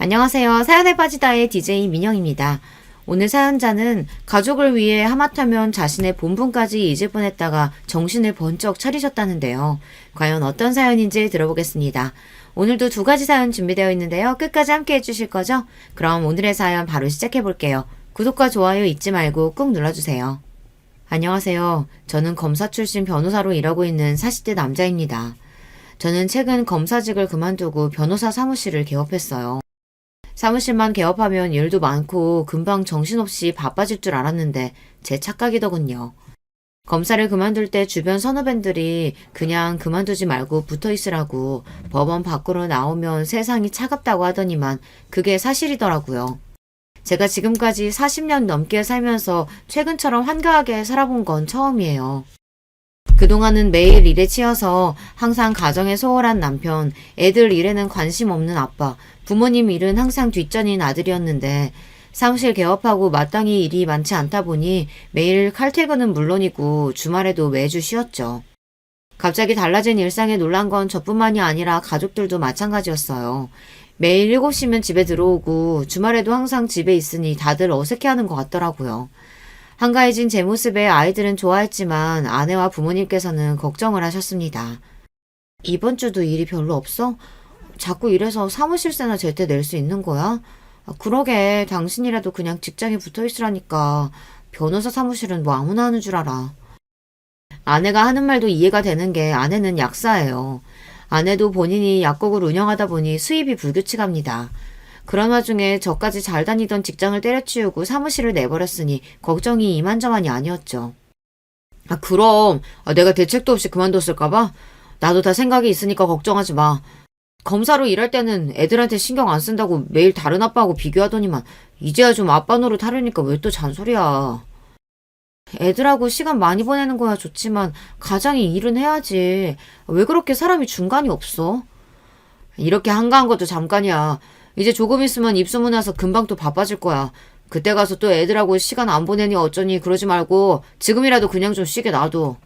안녕하세요. 사연에 빠지다의 DJ 민영입니다. 오늘 사연자는 가족을 위해 하마터면 자신의 본분까지 잊을 뻔했다가 정신을 번쩍 차리셨다는데요. 과연 어떤 사연인지 들어보겠습니다. 오늘도 두 가지 사연 준비되어 있는데요. 끝까지 함께 해주실 거죠? 그럼 오늘의 사연 바로 시작해 볼게요. 구독과 좋아요 잊지 말고 꾹 눌러주세요. 안녕하세요. 저는 검사 출신 변호사로 일하고 있는 40대 남자입니다. 저는 최근 검사직을 그만두고 변호사 사무실을 개업했어요. 사무실만 개업하면 일도 많고 금방 정신없이 바빠질 줄 알았는데 제 착각이더군요. 검사를 그만둘 때 주변 선후배들이 그냥 그만두지 말고 붙어 있으라고 법원 밖으로 나오면 세상이 차갑다고 하더니만 그게 사실이더라고요. 제가 지금까지 40년 넘게 살면서 최근처럼 한가하게 살아본 건 처음이에요. 그동안은 매일 일에 치여서 항상 가정에 소홀한 남편, 애들 일에는 관심 없는 아빠, 부모님 일은 항상 뒷전인 아들이었는데 사무실 개업하고 마땅히 일이 많지 않다 보니 매일 칼퇴근은 물론이고 주말에도 매주 쉬었죠. 갑자기 달라진 일상에 놀란 건 저뿐만이 아니라 가족들도 마찬가지였어요. 매일 7시면 집에 들어오고 주말에도 항상 집에 있으니 다들 어색해하는 것 같더라고요. 한가해진 제 모습에 아이들은 좋아했지만 아내와 부모님께서는 걱정을 하셨습니다. 이번 주도 일이 별로 없어? 자꾸 이래서 사무실세나 제때 낼 수 있는 거야? 그러게 당신이라도 그냥 직장에 붙어 있으라니까. 변호사 사무실은 뭐 아무나 하는 줄 알아. 아내가 하는 말도 이해가 되는 게 아내는 약사예요. 아내도 본인이 약국을 운영하다 보니 수입이 불규칙합니다. 그런 와중에 저까지 잘 다니던 직장을 때려치우고 사무실을 내버렸으니 걱정이 이만저만이 아니었죠. 그럼 내가 대책도 없이 그만뒀을까봐? 나도 다 생각이 있으니까 걱정하지 마. 검사로 일할 때는 애들한테 신경 안 쓴다고 매일 다른 아빠하고 비교하더니만 이제야 좀 아빠 노릇 하려니까 왜 또 잔소리야. 애들하고 시간 많이 보내는 거야 좋지만 가장이 일은 해야지. 왜 그렇게 사람이 중간이 없어? 이렇게 한가한 것도 잠깐이야. 이제 조금 있으면 입소문 나서 금방 또 바빠질 거야. 그때 가서 또 애들하고 시간 안 보내니 어쩌니 그러지 말고 지금이라도 그냥 좀 쉬게 놔둬.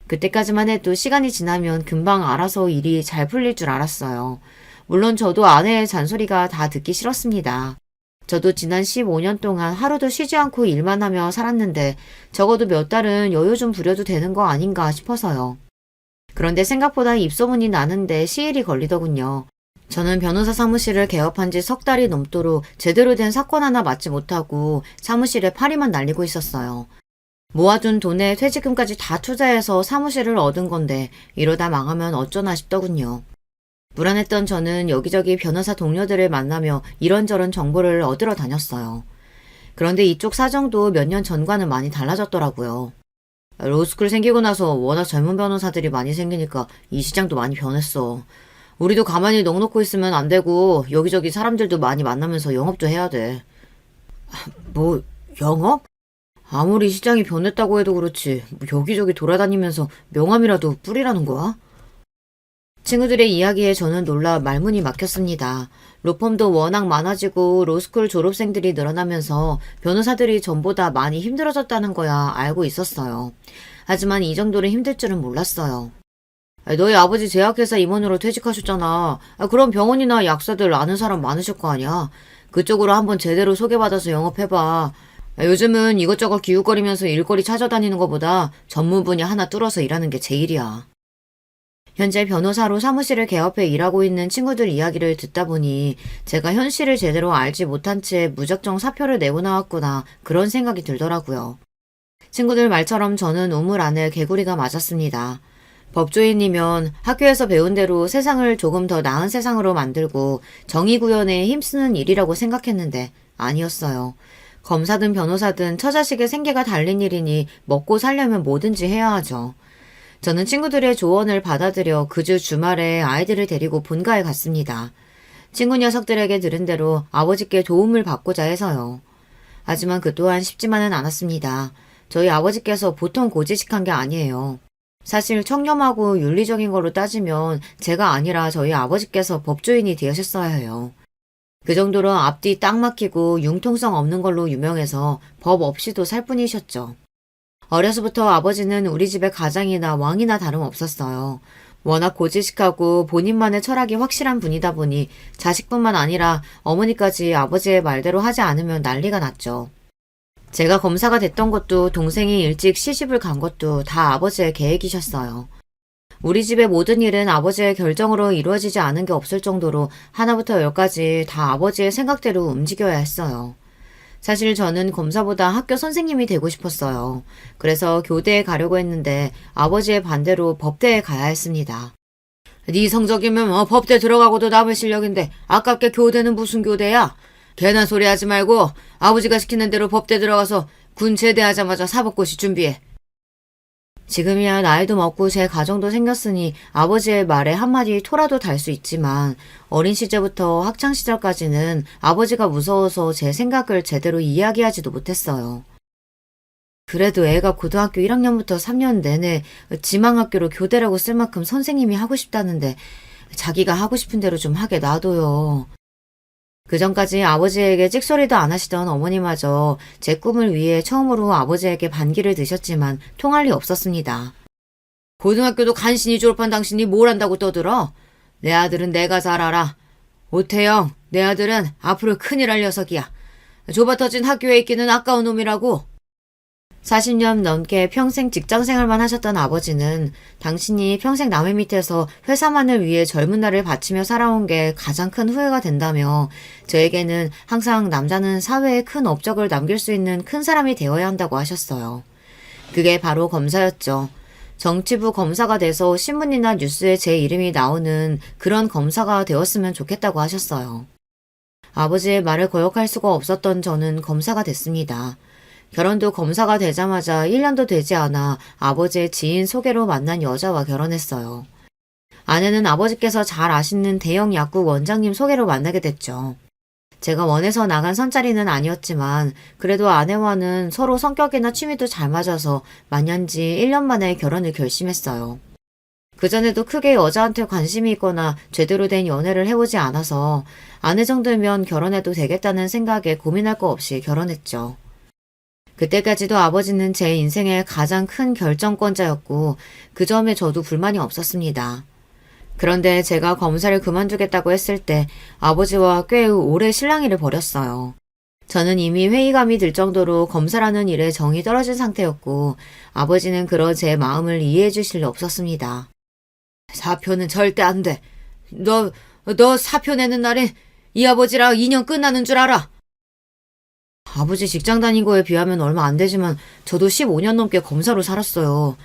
그때까지만 해도 시간이 지나면 금방 알아서 일이 잘 풀릴 줄 알았어요. 물론 저도 아내의 잔소리가 다 듣기 싫었습니다. 저도 지난 15년 동안 하루도 쉬지 않고 일만 하며 살았는데 적어도 몇 달은 여유 좀 부려도 되는 거 아닌가 싶어서요. 그런데 생각보다 입소문이 나는데 시일이 걸리더군요. 저는 변호사 사무실을 개업한 지 석 달이 넘도록 제대로 된 사건 하나 맡지 못하고 사무실에 파리만 날리고 있었어요. 모아둔 돈에 퇴직금까지 다 투자해서 사무실을 얻은 건데 이러다 망하면 어쩌나 싶더군요. 불안했던 저는 여기저기 변호사 동료들을 만나며 이런저런 정보를 얻으러 다녔어요. 그런데 이쪽 사정도 몇 년 전과는 많이 달라졌더라고요. 로스쿨 생기고 나서 워낙 젊은 변호사들이 많이 생기니까 이 시장도 많이 변했어. 우리도 가만히 넋놓고 있으면 안 되고 여기저기 사람들도 많이 만나면서 영업도 해야 돼. 뭐 영업? 아무리 시장이 변했다고 해도 그렇지 여기저기 돌아다니면서 명함이라도 뿌리라는 거야? 친구들의 이야기에 저는 놀라 말문이 막혔습니다. 로펌도 워낙 많아지고 로스쿨 졸업생들이 늘어나면서 변호사들이 전보다 많이 힘들어졌다는 거야 알고 있었어요. 하지만 이 정도로 힘들 줄은 몰랐어요. 너희 아버지 제약회사 임원으로 퇴직하셨잖아. 그럼 병원이나 약사들 아는 사람 많으실 거 아니야. 그쪽으로 한번 제대로 소개받아서 영업해봐. 요즘은 이것저것 기웃거리면서 일거리 찾아다니는 것보다 전문 분야 하나 뚫어서 일하는 게 제일이야. 현재 변호사로 사무실을 개업해 일하고 있는 친구들 이야기를 듣다 보니 제가 현실을 제대로 알지 못한 채 무작정 사표를 내고 나왔구나 그런 생각이 들더라고요. 친구들 말처럼 저는 우물 안에 개구리가 맞았습니다. 법조인이면 학교에서 배운 대로 세상을 조금 더 나은 세상으로 만들고 정의 구현에 힘쓰는 일이라고 생각했는데 아니었어요. 검사든 변호사든 처자식의 생계가 달린 일이니 먹고 살려면 뭐든지 해야 하죠. 저는 친구들의 조언을 받아들여 그 주 주말에 아이들을 데리고 본가에 갔습니다. 친구 녀석들에게 들은 대로 아버지께 도움을 받고자 해서요. 하지만 그 또한 쉽지만은 않았습니다. 저희 아버지께서 보통 고지식한 게 아니에요. 사실 청렴하고 윤리적인 걸로 따지면 제가 아니라 저희 아버지께서 법조인이 되셨어야 해요. 그 정도로 앞뒤 딱 막히고 융통성 없는 걸로 유명해서 법 없이도 살 뿐이셨죠. 어려서부터 아버지는 우리 집의 가장이나 왕이나 다름없었어요. 워낙 고지식하고 본인만의 철학이 확실한 분이다 보니 자식뿐만 아니라 어머니까지 아버지의 말대로 하지 않으면 난리가 났죠. 제가 검사가 됐던 것도 동생이 일찍 시집을 간 것도 다 아버지의 계획이셨어요. 우리 집의 모든 일은 아버지의 결정으로 이루어지지 않은 게 없을 정도로 하나부터 열까지 다 아버지의 생각대로 움직여야 했어요. 사실 저는 검사보다 학교 선생님이 되고 싶었어요. 그래서 교대에 가려고 했는데 아버지의 반대로 법대에 가야 했습니다. 네 성적이면 법대 들어가고도 남을 실력인데 아깝게 교대는 무슨 교대야? 괜한 소리 하지 말고 아버지가 시키는 대로 법대 들어가서 군 제대하자마자 사법고시 준비해. 지금이야 나이도 먹고 제 가정도 생겼으니 아버지의 말에 한마디 토라도 달 수 있지만 어린 시절부터 학창시절까지는 아버지가 무서워서 제 생각을 제대로 이야기하지도 못했어요. 그래도 애가 고등학교 1학년부터 3년 내내 지망학교로 교대라고 쓸 만큼 선생님이 하고 싶다는데 자기가 하고 싶은 대로 좀 하게 놔둬요. 그전까지 아버지에게 찍소리도 안 하시던 어머니마저 제 꿈을 위해 처음으로 아버지에게 반기를 드셨지만 통할 리 없었습니다. 고등학교도 간신히 졸업한 당신이 뭘 한다고 떠들어? 내 아들은 내가 잘 알아. 오태영, 내 아들은 앞으로 큰일 할 녀석이야. 좁아터진 학교에 있기는 아까운 놈이라고. 40년 넘게 평생 직장생활만 하셨던 아버지는 당신이 평생 남의 밑에서 회사만을 위해 젊은 날을 바치며 살아온 게 가장 큰 후회가 된다며 저에게는 항상 남자는 사회에 큰 업적을 남길 수 있는 큰 사람이 되어야 한다고 하셨어요. 그게 바로 검사였죠. 정치부 검사가 돼서 신문이나 뉴스에 제 이름이 나오는 그런 검사가 되었으면 좋겠다고 하셨어요. 아버지의 말을 거역할 수가 없었던 저는 검사가 됐습니다. 결혼도 검사가 되자마자 1년도 되지 않아 아버지의 지인 소개로 만난 여자와 결혼했어요. 아내는 아버지께서 잘 아시는 대형 약국 원장님 소개로 만나게 됐죠. 제가 원해서 나간 선자리는 아니었지만 그래도 아내와는 서로 성격이나 취미도 잘 맞아서 만난 지 1년 만에 결혼을 결심했어요. 그전에도 크게 여자한테 관심이 있거나 제대로 된 연애를 해보지 않아서 아내 정도면 결혼해도 되겠다는 생각에 고민할 거 없이 결혼했죠. 그때까지도 아버지는 제 인생의 가장 큰 결정권자였고 그 점에 저도 불만이 없었습니다. 그런데 제가 검사를 그만두겠다고 했을 때 아버지와 꽤 오래 실랑이를 벌였어요. 저는 이미 회의감이 들 정도로 검사라는 일에 정이 떨어진 상태였고 아버지는 그런 제 마음을 이해해 주실 리 없었습니다. 사표는 절대 안 돼. 너 사표 내는 날에 이 아버지랑 인연 끝나는 줄 알아? 아버지 직장 다닌 거에 비하면 얼마 안 되지만 저도 15년 넘게 검사로 살았어요.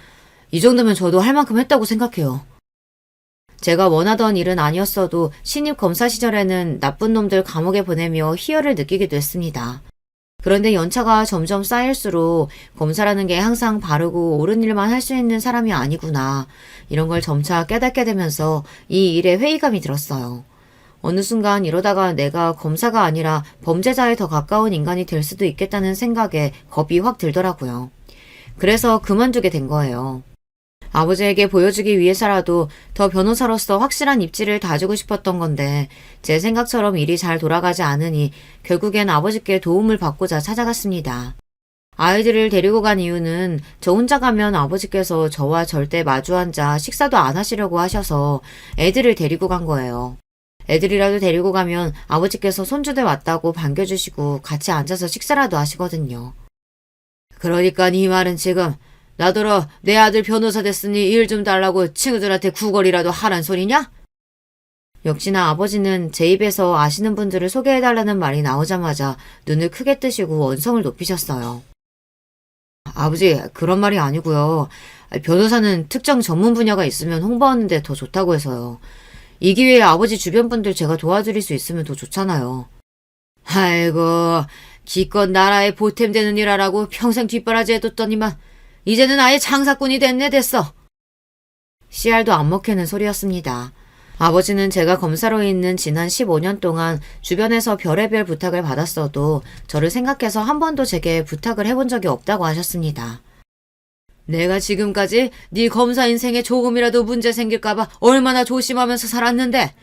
이 정도면 저도 할 만큼 했다고 생각해요. 제가 원하던 일은 아니었어도 신입 검사 시절에는 나쁜 놈들 감옥에 보내며 희열을 느끼기도 했습니다. 그런데 연차가 점점 쌓일수록 검사라는 게 항상 바르고 옳은 일만 할 수 있는 사람이 아니구나. 이런 걸 점차 깨닫게 되면서 이 일에 회의감이 들었어요. 어느 순간 이러다가 내가 검사가 아니라 범죄자에 더 가까운 인간이 될 수도 있겠다는 생각에 겁이 확 들더라고요. 그래서 그만두게 된 거예요. 아버지에게 보여주기 위해서라도 더 변호사로서 확실한 입지를 다지고 싶었던 건데 제 생각처럼 일이 잘 돌아가지 않으니 결국엔 아버지께 도움을 받고자 찾아갔습니다. 아이들을 데리고 간 이유는 저 혼자 가면 아버지께서 저와 절대 마주 앉아 식사도 안 하시려고 하셔서 애들을 데리고 간 거예요. 애들이라도 데리고 가면 아버지께서 손주들 왔다고 반겨주시고 같이 앉아서 식사라도 하시거든요. 그러니까 네 말은 지금 나더러 내 아들 변호사 됐으니 일 좀 달라고 친구들한테 구걸이라도 하란 소리냐? 역시나 아버지는 제 입에서 아시는 분들을 소개해달라는 말이 나오자마자 눈을 크게 뜨시고 원성을 높이셨어요. 아버지, 그런 말이 아니고요. 변호사는 특정 전문 분야가 있으면 홍보하는 데 더 좋다고 해서요. 이 기회에 아버지 주변 분들 제가 도와드릴 수 있으면 더 좋잖아요. 아이고, 기껏 나라에 보탬되는 일 하라고 평생 뒷바라지 해뒀더니만 이제는 아예 장사꾼이 됐어. 씨알도 안 먹히는 소리였습니다. 아버지는 제가 검사로 있는 지난 15년 동안 주변에서 별의별 부탁을 받았어도 저를 생각해서 한 번도 제게 부탁을 해본 적이 없다고 하셨습니다. 내가 지금까지 네 검사 인생에 조금이라도 문제 생길까봐 얼마나 조심하면서 살았는데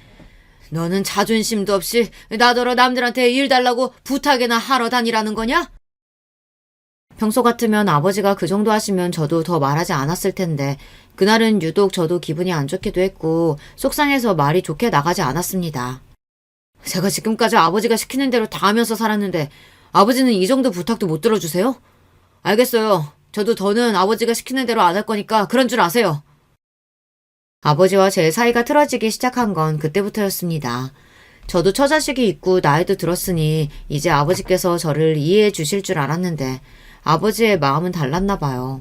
너는 자존심도 없이 나더러 남들한테 일 달라고 부탁이나 하러 다니라는 거냐? 평소 같으면 아버지가 그 정도 하시면 저도 더 말하지 않았을 텐데 그날은 유독 저도 기분이 안 좋기도 했고 속상해서 말이 좋게 나가지 않았습니다. 제가 지금까지 아버지가 시키는 대로 다 하면서 살았는데 아버지는 이 정도 부탁도 못 들어주세요? 알겠어요. 저도 더는 아버지가 시키는 대로 안 할 거니까 그런 줄 아세요. 아버지와 제 사이가 틀어지기 시작한 건 그때부터였습니다. 저도 처자식이 있고 나이도 들었으니 이제 아버지께서 저를 이해해 주실 줄 알았는데 아버지의 마음은 달랐나 봐요.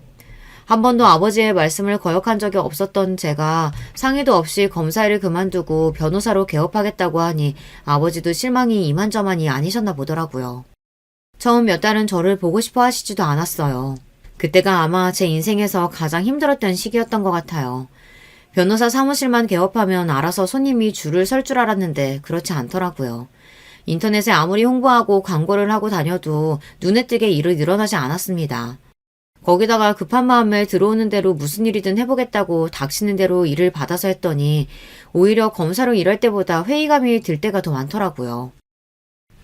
한 번도 아버지의 말씀을 거역한 적이 없었던 제가 상의도 없이 검사일을 그만두고 변호사로 개업하겠다고 하니 아버지도 실망이 이만저만이 아니셨나 보더라고요. 처음 몇 달은 저를 보고 싶어 하시지도 않았어요. 그때가 아마 제 인생에서 가장 힘들었던 시기였던 것 같아요. 변호사 사무실만 개업하면 알아서 손님이 줄을 설 줄 알았는데 그렇지 않더라고요. 인터넷에 아무리 홍보하고 광고를 하고 다녀도 눈에 띄게 일이 늘어나지 않았습니다. 거기다가 급한 마음에 들어오는 대로 무슨 일이든 해보겠다고 닥치는 대로 일을 받아서 했더니 오히려 검사로 일할 때보다 회의감이 들 때가 더 많더라고요.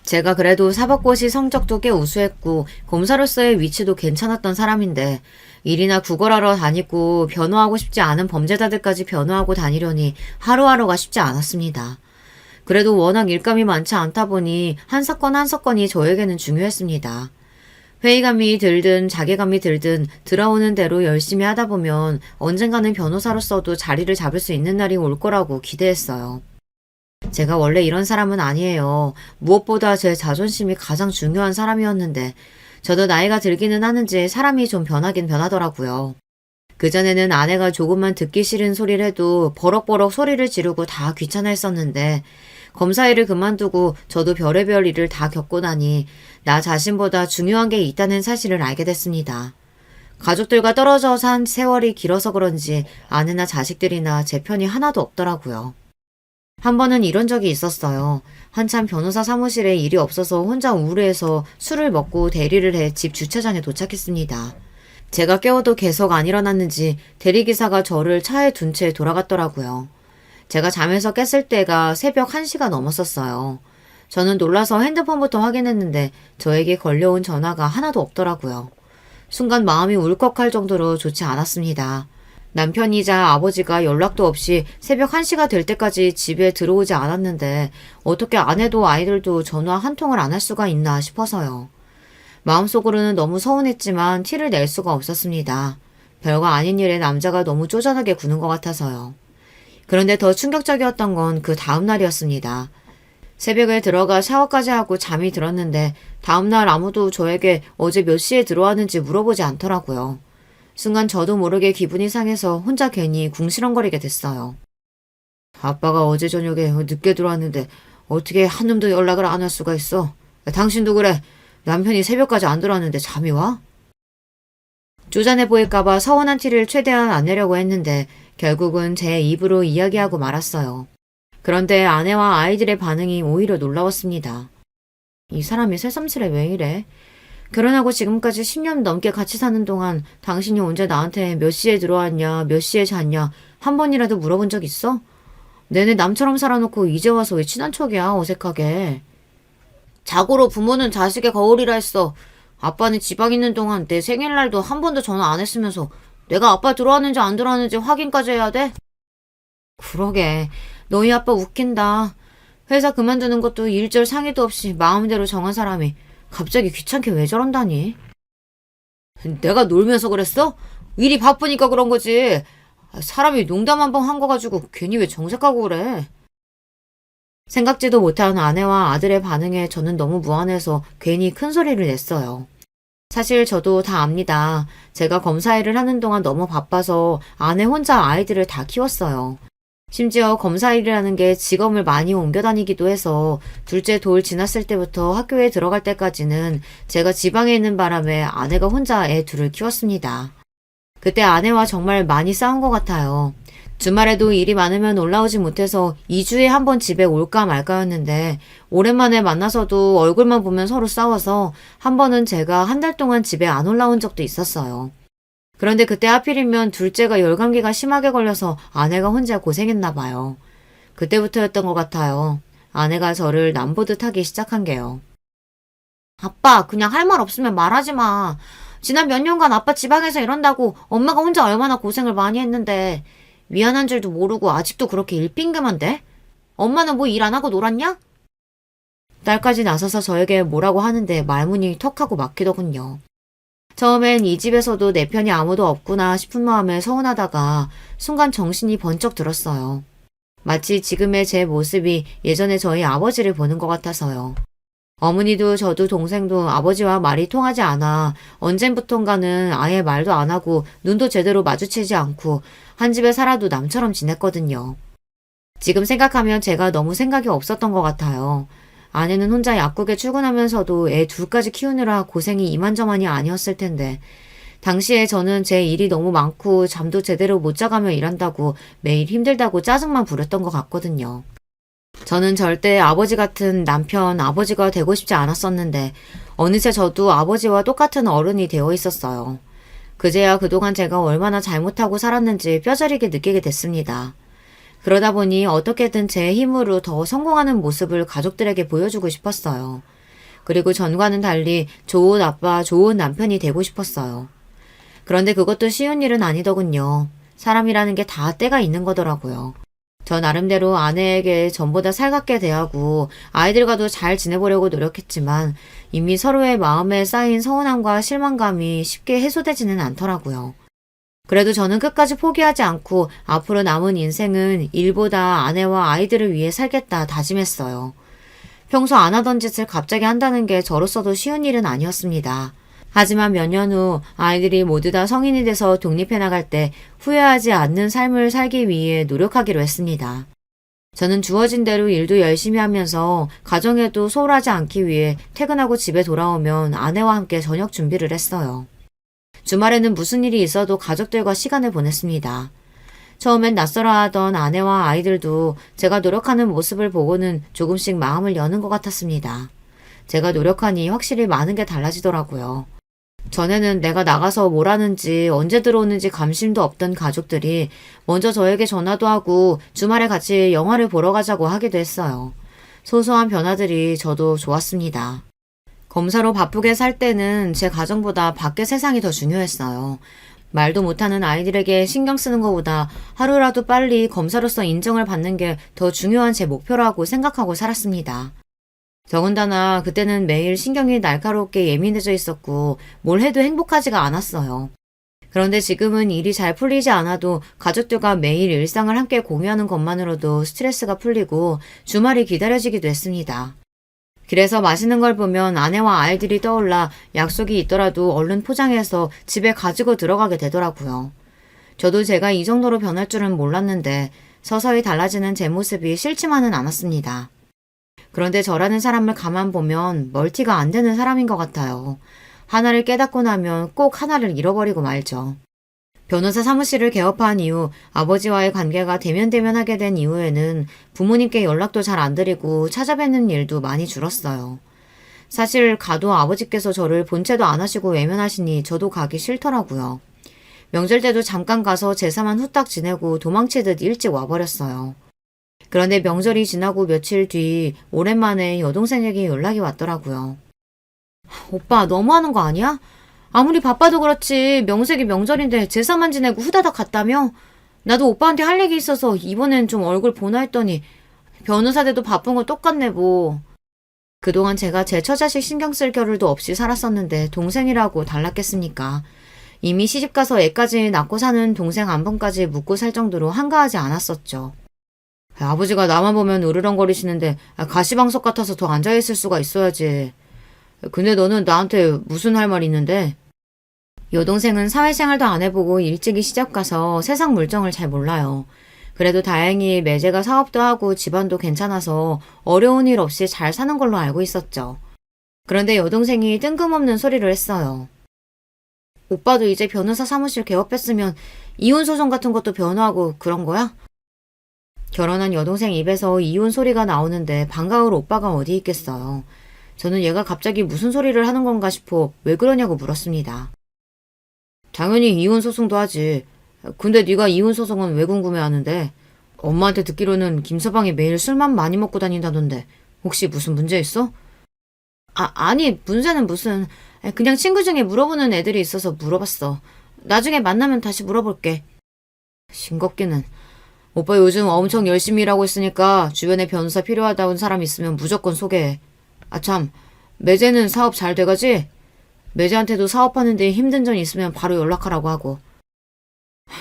제가 그래도 사법고시 성적도 꽤 우수했고 검사로서의 위치도 괜찮았던 사람인데 일이나 구걸하러 다니고 변호하고 싶지 않은 범죄자들까지 변호하고 다니려니 하루하루가 쉽지 않았습니다. 그래도 워낙 일감이 많지 않다 보니 한 사건 한 사건이 저에게는 중요했습니다. 회의감이 들든 자괴감이 들든 들어오는 대로 열심히 하다 보면 언젠가는 변호사로서도 자리를 잡을 수 있는 날이 올 거라고 기대했어요. 제가 원래 이런 사람은 아니에요. 무엇보다 제 자존심이 가장 중요한 사람이었는데 저도 나이가 들기는 하는지 사람이 좀 변하긴 변하더라고요. 그전에는 아내가 조금만 듣기 싫은 소리를 해도 버럭버럭 소리를 지르고 다 귀찮아했었는데 검사 일을 그만두고 저도 별의별 일을 다 겪고 나니 나 자신보다 중요한 게 있다는 사실을 알게 됐습니다. 가족들과 떨어져 산 세월이 길어서 그런지 아내나 자식들이나 제 편이 하나도 없더라고요. 한 번은 이런 적이 있었어요. 한참 변호사 사무실에 일이 없어서 혼자 우울해서 술을 먹고 대리를 해 집 주차장에 도착했습니다. 제가 깨워도 계속 안 일어났는지 대리기사가 저를 차에 둔 채 돌아갔더라고요. 제가 잠에서 깼을 때가 새벽 1시가 넘었었어요. 저는 놀라서 핸드폰부터 확인했는데 저에게 걸려온 전화가 하나도 없더라고요. 순간 마음이 울컥할 정도로 좋지 않았습니다. 남편이자 아버지가 연락도 없이 새벽 1시가 될 때까지 집에 들어오지 않았는데 어떻게 아내도 아이들도 전화 한 통을 안 할 수가 있나 싶어서요. 마음속으로는 너무 서운했지만 티를 낼 수가 없었습니다. 별거 아닌 일에 남자가 너무 쪼잔하게 구는 것 같아서요. 그런데 더 충격적이었던 건 그 다음 날이었습니다. 새벽에 들어가 샤워까지 하고 잠이 들었는데 다음날 아무도 저에게 어제 몇 시에 들어왔는지 물어보지 않더라고요. 순간 저도 모르게 기분이 상해서 혼자 괜히 궁시렁거리게 됐어요. 아빠가 어제 저녁에 늦게 들어왔는데 어떻게 한 놈도 연락을 안 할 수가 있어? 당신도 그래. 남편이 새벽까지 안 들어왔는데 잠이 와? 쪼잔해 보일까봐 서운한 티를 최대한 안 내려고 했는데 결국은 제 입으로 이야기하고 말았어요. 그런데 아내와 아이들의 반응이 오히려 놀라웠습니다. 이 사람이 새삼스레 왜 이래? 결혼하고 지금까지 10년 넘게 같이 사는 동안 당신이 언제 나한테 몇 시에 들어왔냐, 몇 시에 잤냐 한 번이라도 물어본 적 있어? 내내 남처럼 살아놓고 이제 와서 왜 친한 척이야, 어색하게. 자고로 부모는 자식의 거울이라 했어. 아빠는 지방 있는 동안 내 생일날도 한 번도 전화 안 했으면서 내가 아빠 들어왔는지 안 들어왔는지 확인까지 해야 돼? 그러게. 너희 아빠 웃긴다. 회사 그만두는 것도 일절 상의도 없이 마음대로 정한 사람이 갑자기 귀찮게 왜 저런다니? 내가 놀면서 그랬어? 일이 바쁘니까 그런 거지. 사람이 농담 한 번 한 거 가지고 괜히 왜 정색하고 그래? 생각지도 못한 아내와 아들의 반응에 저는 너무 무안해서 괜히 큰 소리를 냈어요. 사실 저도 다 압니다. 제가 검사 일을 하는 동안 너무 바빠서 아내 혼자 아이들을 다 키웠어요. 심지어 검사 일이라는 게 직업을 많이 옮겨 다니기도 해서 둘째 돌 지났을 때부터 학교에 들어갈 때까지는 제가 지방에 있는 바람에 아내가 혼자 애 둘을 키웠습니다. 그때 아내와 정말 많이 싸운 것 같아요. 주말에도 일이 많으면 올라오지 못해서 2주에 한 번 집에 올까 말까였는데 오랜만에 만나서도 얼굴만 보면 서로 싸워서 한 번은 제가 한 달 동안 집에 안 올라온 적도 있었어요. 그런데 그때 하필이면 둘째가 열감기가 심하게 걸려서 아내가 혼자 고생했나 봐요. 그때부터였던 것 같아요. 아내가 저를 남보듯 하기 시작한 게요. 아빠, 그냥 할 말 없으면 말하지 마. 지난 몇 년간 아빠 지방에서 이런다고 엄마가 혼자 얼마나 고생을 많이 했는데 미안한 줄도 모르고 아직도 그렇게 일핑계만 대? 엄마는 뭐 일 안 하고 놀았냐? 딸까지 나서서 저에게 뭐라고 하는데 말문이 턱하고 막히더군요. 처음엔 이 집에서도 내 편이 아무도 없구나 싶은 마음에 서운하다가 순간 정신이 번쩍 들었어요. 마치 지금의 제 모습이 예전에 저희 아버지를 보는 것 같아서요. 어머니도 저도 동생도 아버지와 말이 통하지 않아 언젠부턴가는 아예 말도 안 하고 눈도 제대로 마주치지 않고 한 집에 살아도 남처럼 지냈거든요. 지금 생각하면 제가 너무 생각이 없었던 것 같아요. 아내는 혼자 약국에 출근하면서도 애 둘까지 키우느라 고생이 이만저만이 아니었을 텐데 당시에 저는 제 일이 너무 많고 잠도 제대로 못 자가며 일한다고 매일 힘들다고 짜증만 부렸던 것 같거든요. 저는 절대 아버지 같은 남편, 아버지가 되고 싶지 않았었는데 어느새 저도 아버지와 똑같은 어른이 되어 있었어요. 그제야 그동안 제가 얼마나 잘못하고 살았는지 뼈저리게 느끼게 됐습니다. 그러다 보니 어떻게든 제 힘으로 더 성공하는 모습을 가족들에게 보여주고 싶었어요. 그리고 전과는 달리 좋은 아빠, 좋은 남편이 되고 싶었어요. 그런데 그것도 쉬운 일은 아니더군요. 사람이라는 게 다 때가 있는 거더라고요. 저 나름대로 아내에게 전보다 살갑게 대하고 아이들과도 잘 지내보려고 노력했지만 이미 서로의 마음에 쌓인 서운함과 실망감이 쉽게 해소되지는 않더라고요. 그래도 저는 끝까지 포기하지 않고 앞으로 남은 인생은 일보다 아내와 아이들을 위해 살겠다 다짐했어요. 평소 안 하던 짓을 갑자기 한다는 게 저로서도 쉬운 일은 아니었습니다. 하지만 몇 년 후 아이들이 모두 다 성인이 돼서 독립해 나갈 때 후회하지 않는 삶을 살기 위해 노력하기로 했습니다. 저는 주어진 대로 일도 열심히 하면서 가정에도 소홀하지 않기 위해 퇴근하고 집에 돌아오면 아내와 함께 저녁 준비를 했어요. 주말에는 무슨 일이 있어도 가족들과 시간을 보냈습니다. 처음엔 낯설어하던 아내와 아이들도 제가 노력하는 모습을 보고는 조금씩 마음을 여는 것 같았습니다. 제가 노력하니 확실히 많은 게 달라지더라고요. 전에는 내가 나가서 뭘 하는지 언제 들어오는지 감심도 없던 가족들이 먼저 저에게 전화도 하고 주말에 같이 영화를 보러 가자고 하기도 했어요. 소소한 변화들이 저도 좋았습니다. 검사로 바쁘게 살 때는 제 가정보다 밖의 세상이 더 중요했어요. 말도 못하는 아이들에게 신경 쓰는 것보다 하루라도 빨리 검사로서 인정을 받는 게 더 중요한 제 목표라고 생각하고 살았습니다. 더군다나 그때는 매일 신경이 날카롭게 예민해져 있었고 뭘 해도 행복하지가 않았어요. 그런데 지금은 일이 잘 풀리지 않아도 가족들과 매일 일상을 함께 공유하는 것만으로도 스트레스가 풀리고 주말이 기다려지기도 했습니다. 길에서 맛있는 걸 보면 아내와 아이들이 떠올라 약속이 있더라도 얼른 포장해서 집에 가지고 들어가게 되더라고요. 저도 제가 이 정도로 변할 줄은 몰랐는데 서서히 달라지는 제 모습이 싫지만은 않았습니다. 그런데 저라는 사람을 가만 보면 멀티가 안 되는 사람인 것 같아요. 하나를 깨닫고 나면 꼭 하나를 잃어버리고 말죠. 변호사 사무실을 개업한 이후 아버지와의 관계가 대면대면하게 된 이후에는 부모님께 연락도 잘 안 드리고 찾아뵙는 일도 많이 줄었어요. 사실 가도 아버지께서 저를 본체도 안 하시고 외면하시니 저도 가기 싫더라고요. 명절 때도 잠깐 가서 제사만 후딱 지내고 도망치듯 일찍 와버렸어요. 그런데 명절이 지나고 며칠 뒤 오랜만에 여동생에게 연락이 왔더라고요. 오빠 너무하는 거 아니야? 아무리 바빠도 그렇지 명색이 명절인데 제사만 지내고 후다닥 갔다며? 나도 오빠한테 할 얘기 있어서 이번엔 좀 얼굴 보나 했더니 변호사 돼도 바쁜 거 똑같네 뭐. 그동안 제가 제 처자식 신경 쓸 겨를도 없이 살았었는데 동생이라고 달랐겠습니까? 이미 시집가서 애까지 낳고 사는 동생 안부까지 묻고 살 정도로 한가하지 않았었죠. 아버지가 나만 보면 으르렁거리시는데 가시방석 같아서 더 앉아있을 수가 있어야지. 근데 너는 나한테 무슨 할 말 있는데? 여동생은 사회생활도 안 해보고 일찍이 시집 가서 세상 물정을 잘 몰라요. 그래도 다행히 매제가 사업도 하고 집안도 괜찮아서 어려운 일 없이 잘 사는 걸로 알고 있었죠. 그런데 여동생이 뜬금없는 소리를 했어요. 오빠도 이제 변호사 사무실 개업했으면 이혼소송 같은 것도 변호하고 그런 거야? 결혼한 여동생 입에서 이혼 소리가 나오는데 반가울 오빠가 어디 있겠어요. 저는 얘가 갑자기 무슨 소리를 하는 건가 싶어 왜 그러냐고 물었습니다. 당연히 이혼 소송도 하지. 근데 네가 이혼 소송은 왜 궁금해하는데? 엄마한테 듣기로는 김서방이 매일 술만 많이 먹고 다닌다던데 혹시 무슨 문제 있어? 아니, 문제는 무슨. 그냥 친구 중에 물어보는 애들이 있어서 물어봤어. 나중에 만나면 다시 물어볼게. 싱겁기는. 오빠 요즘 엄청 열심히 일하고 있으니까 주변에 변호사 필요하다는 사람 있으면 무조건 소개해. 아 참, 매제는 사업 잘 돼가지? 매제한테도 사업하는데 힘든 점 있으면 바로 연락하라고 하고.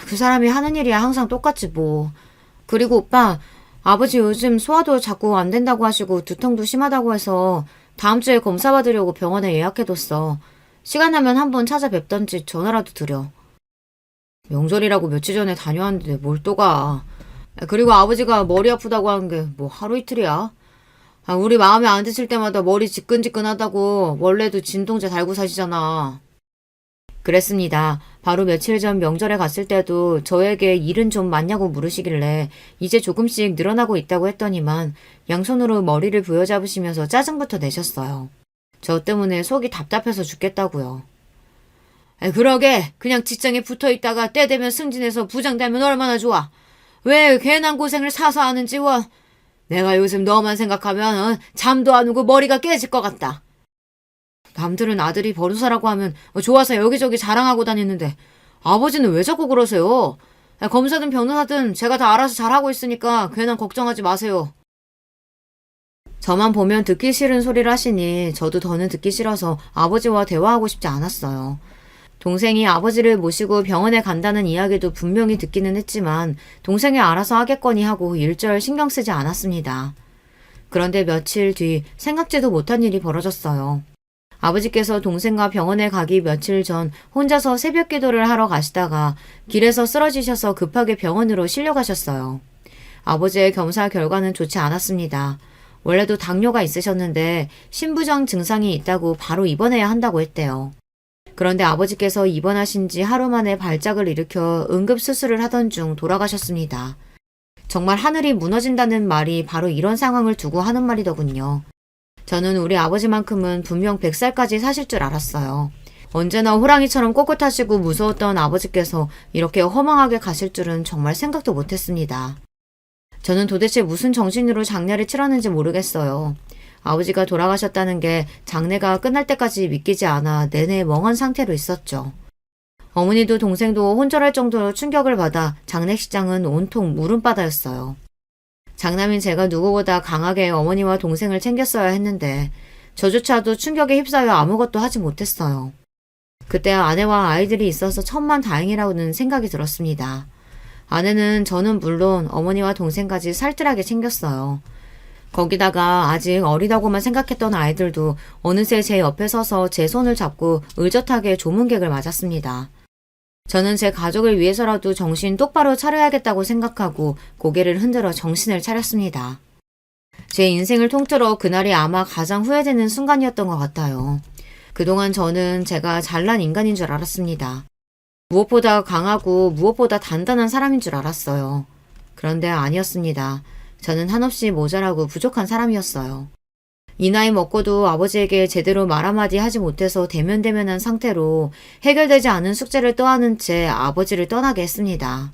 그 사람이 하는 일이야 항상 똑같지 뭐. 그리고 오빠, 아버지 요즘 소화도 자꾸 안 된다고 하시고 두통도 심하다고 해서 다음 주에 검사 받으려고 병원에 예약해뒀어. 시간 나면 한번 찾아뵙던지 전화라도 드려. 명절이라고 며칠 전에 다녀왔는데 뭘 또 가. 그리고 아버지가 머리 아프다고 하는 게 뭐 하루 이틀이야. 우리 마음에 안 드실 때마다 머리 지끈지끈하다고 원래도 진통제 달고 사시잖아. 그랬습니다. 바로 며칠 전 명절에 갔을 때도 저에게 일은 좀 많냐고 물으시길래 이제 조금씩 늘어나고 있다고 했더니만 양손으로 머리를 부여잡으시면서 짜증부터 내셨어요. 저 때문에 속이 답답해서 죽겠다고요. 그러게 그냥 직장에 붙어있다가 때 되면 승진해서 부장 되면 얼마나 좋아. 왜 괜한 고생을 사서 하는지 내가 요즘 너만 생각하면 잠도 안 오고 머리가 깨질 것 같다. 남들은 아들이 변호사라고 하면 좋아서 여기저기 자랑하고 다니는데 아버지는 왜 자꾸 그러세요? 검사든 변호사든 제가 다 알아서 잘하고 있으니까 괜한 걱정하지 마세요. 저만 보면 듣기 싫은 소리를 하시니 저도 더는 듣기 싫어서 아버지와 대화하고 싶지 않았어요. 동생이 아버지를 모시고 병원에 간다는 이야기도 분명히 듣기는 했지만 동생이 알아서 하겠거니 하고 일절 신경 쓰지 않았습니다. 그런데 며칠 뒤 생각지도 못한 일이 벌어졌어요. 아버지께서 동생과 병원에 가기 며칠 전 혼자서 새벽 기도를 하러 가시다가 길에서 쓰러지셔서 급하게 병원으로 실려가셨어요. 아버지의 검사 결과는 좋지 않았습니다. 원래도 당뇨가 있으셨는데 신부정 증상이 있다고 바로 입원해야 한다고 했대요. 그런데 아버지께서 입원하신 지 하루 만에 발작을 일으켜 응급수술을 하던 중 돌아가셨습니다. 정말 하늘이 무너진다는 말이 바로 이런 상황을 두고 하는 말이더군요. 저는 우리 아버지만큼은 분명 100살까지 사실 줄 알았어요. 언제나 호랑이처럼 꼿꼿하시고 무서웠던 아버지께서 이렇게 허망하게 가실 줄은 정말 생각도 못했습니다. 저는 도대체 무슨 정신으로 장례를 치렀는지 모르겠어요. 아버지가 돌아가셨다는 게 장례가 끝날 때까지 믿기지 않아 내내 멍한 상태로 있었죠. 어머니도 동생도 혼절할 정도로 충격을 받아 장례식장은 온통 물음바다였어요. 장남인 제가 누구보다 강하게 어머니와 동생을 챙겼어야 했는데 저조차도 충격에 휩싸여 아무것도 하지 못했어요. 그때 아내와 아이들이 있어서 천만다행이라고는 생각이 들었습니다. 아내는 저는 물론 어머니와 동생까지 살뜰하게 챙겼어요. 거기다가 아직 어리다고만 생각했던 아이들도 어느새 제 옆에 서서 제 손을 잡고 의젓하게 조문객을 맞았습니다. 저는 제 가족을 위해서라도 정신 똑바로 차려야겠다고 생각하고 고개를 흔들어 정신을 차렸습니다. 제 인생을 통틀어 그날이 아마 가장 후회되는 순간이었던 것 같아요. 그동안 저는 제가 잘난 인간인 줄 알았습니다. 무엇보다 강하고 무엇보다 단단한 사람인 줄 알았어요. 그런데 아니었습니다. 저는 한없이 모자라고 부족한 사람이었어요. 이 나이 먹고도 아버지에게 제대로 말 한마디 하지 못해서 대면대면한 상태로 해결되지 않은 숙제를 떠안은 채 아버지를 떠나게 했습니다.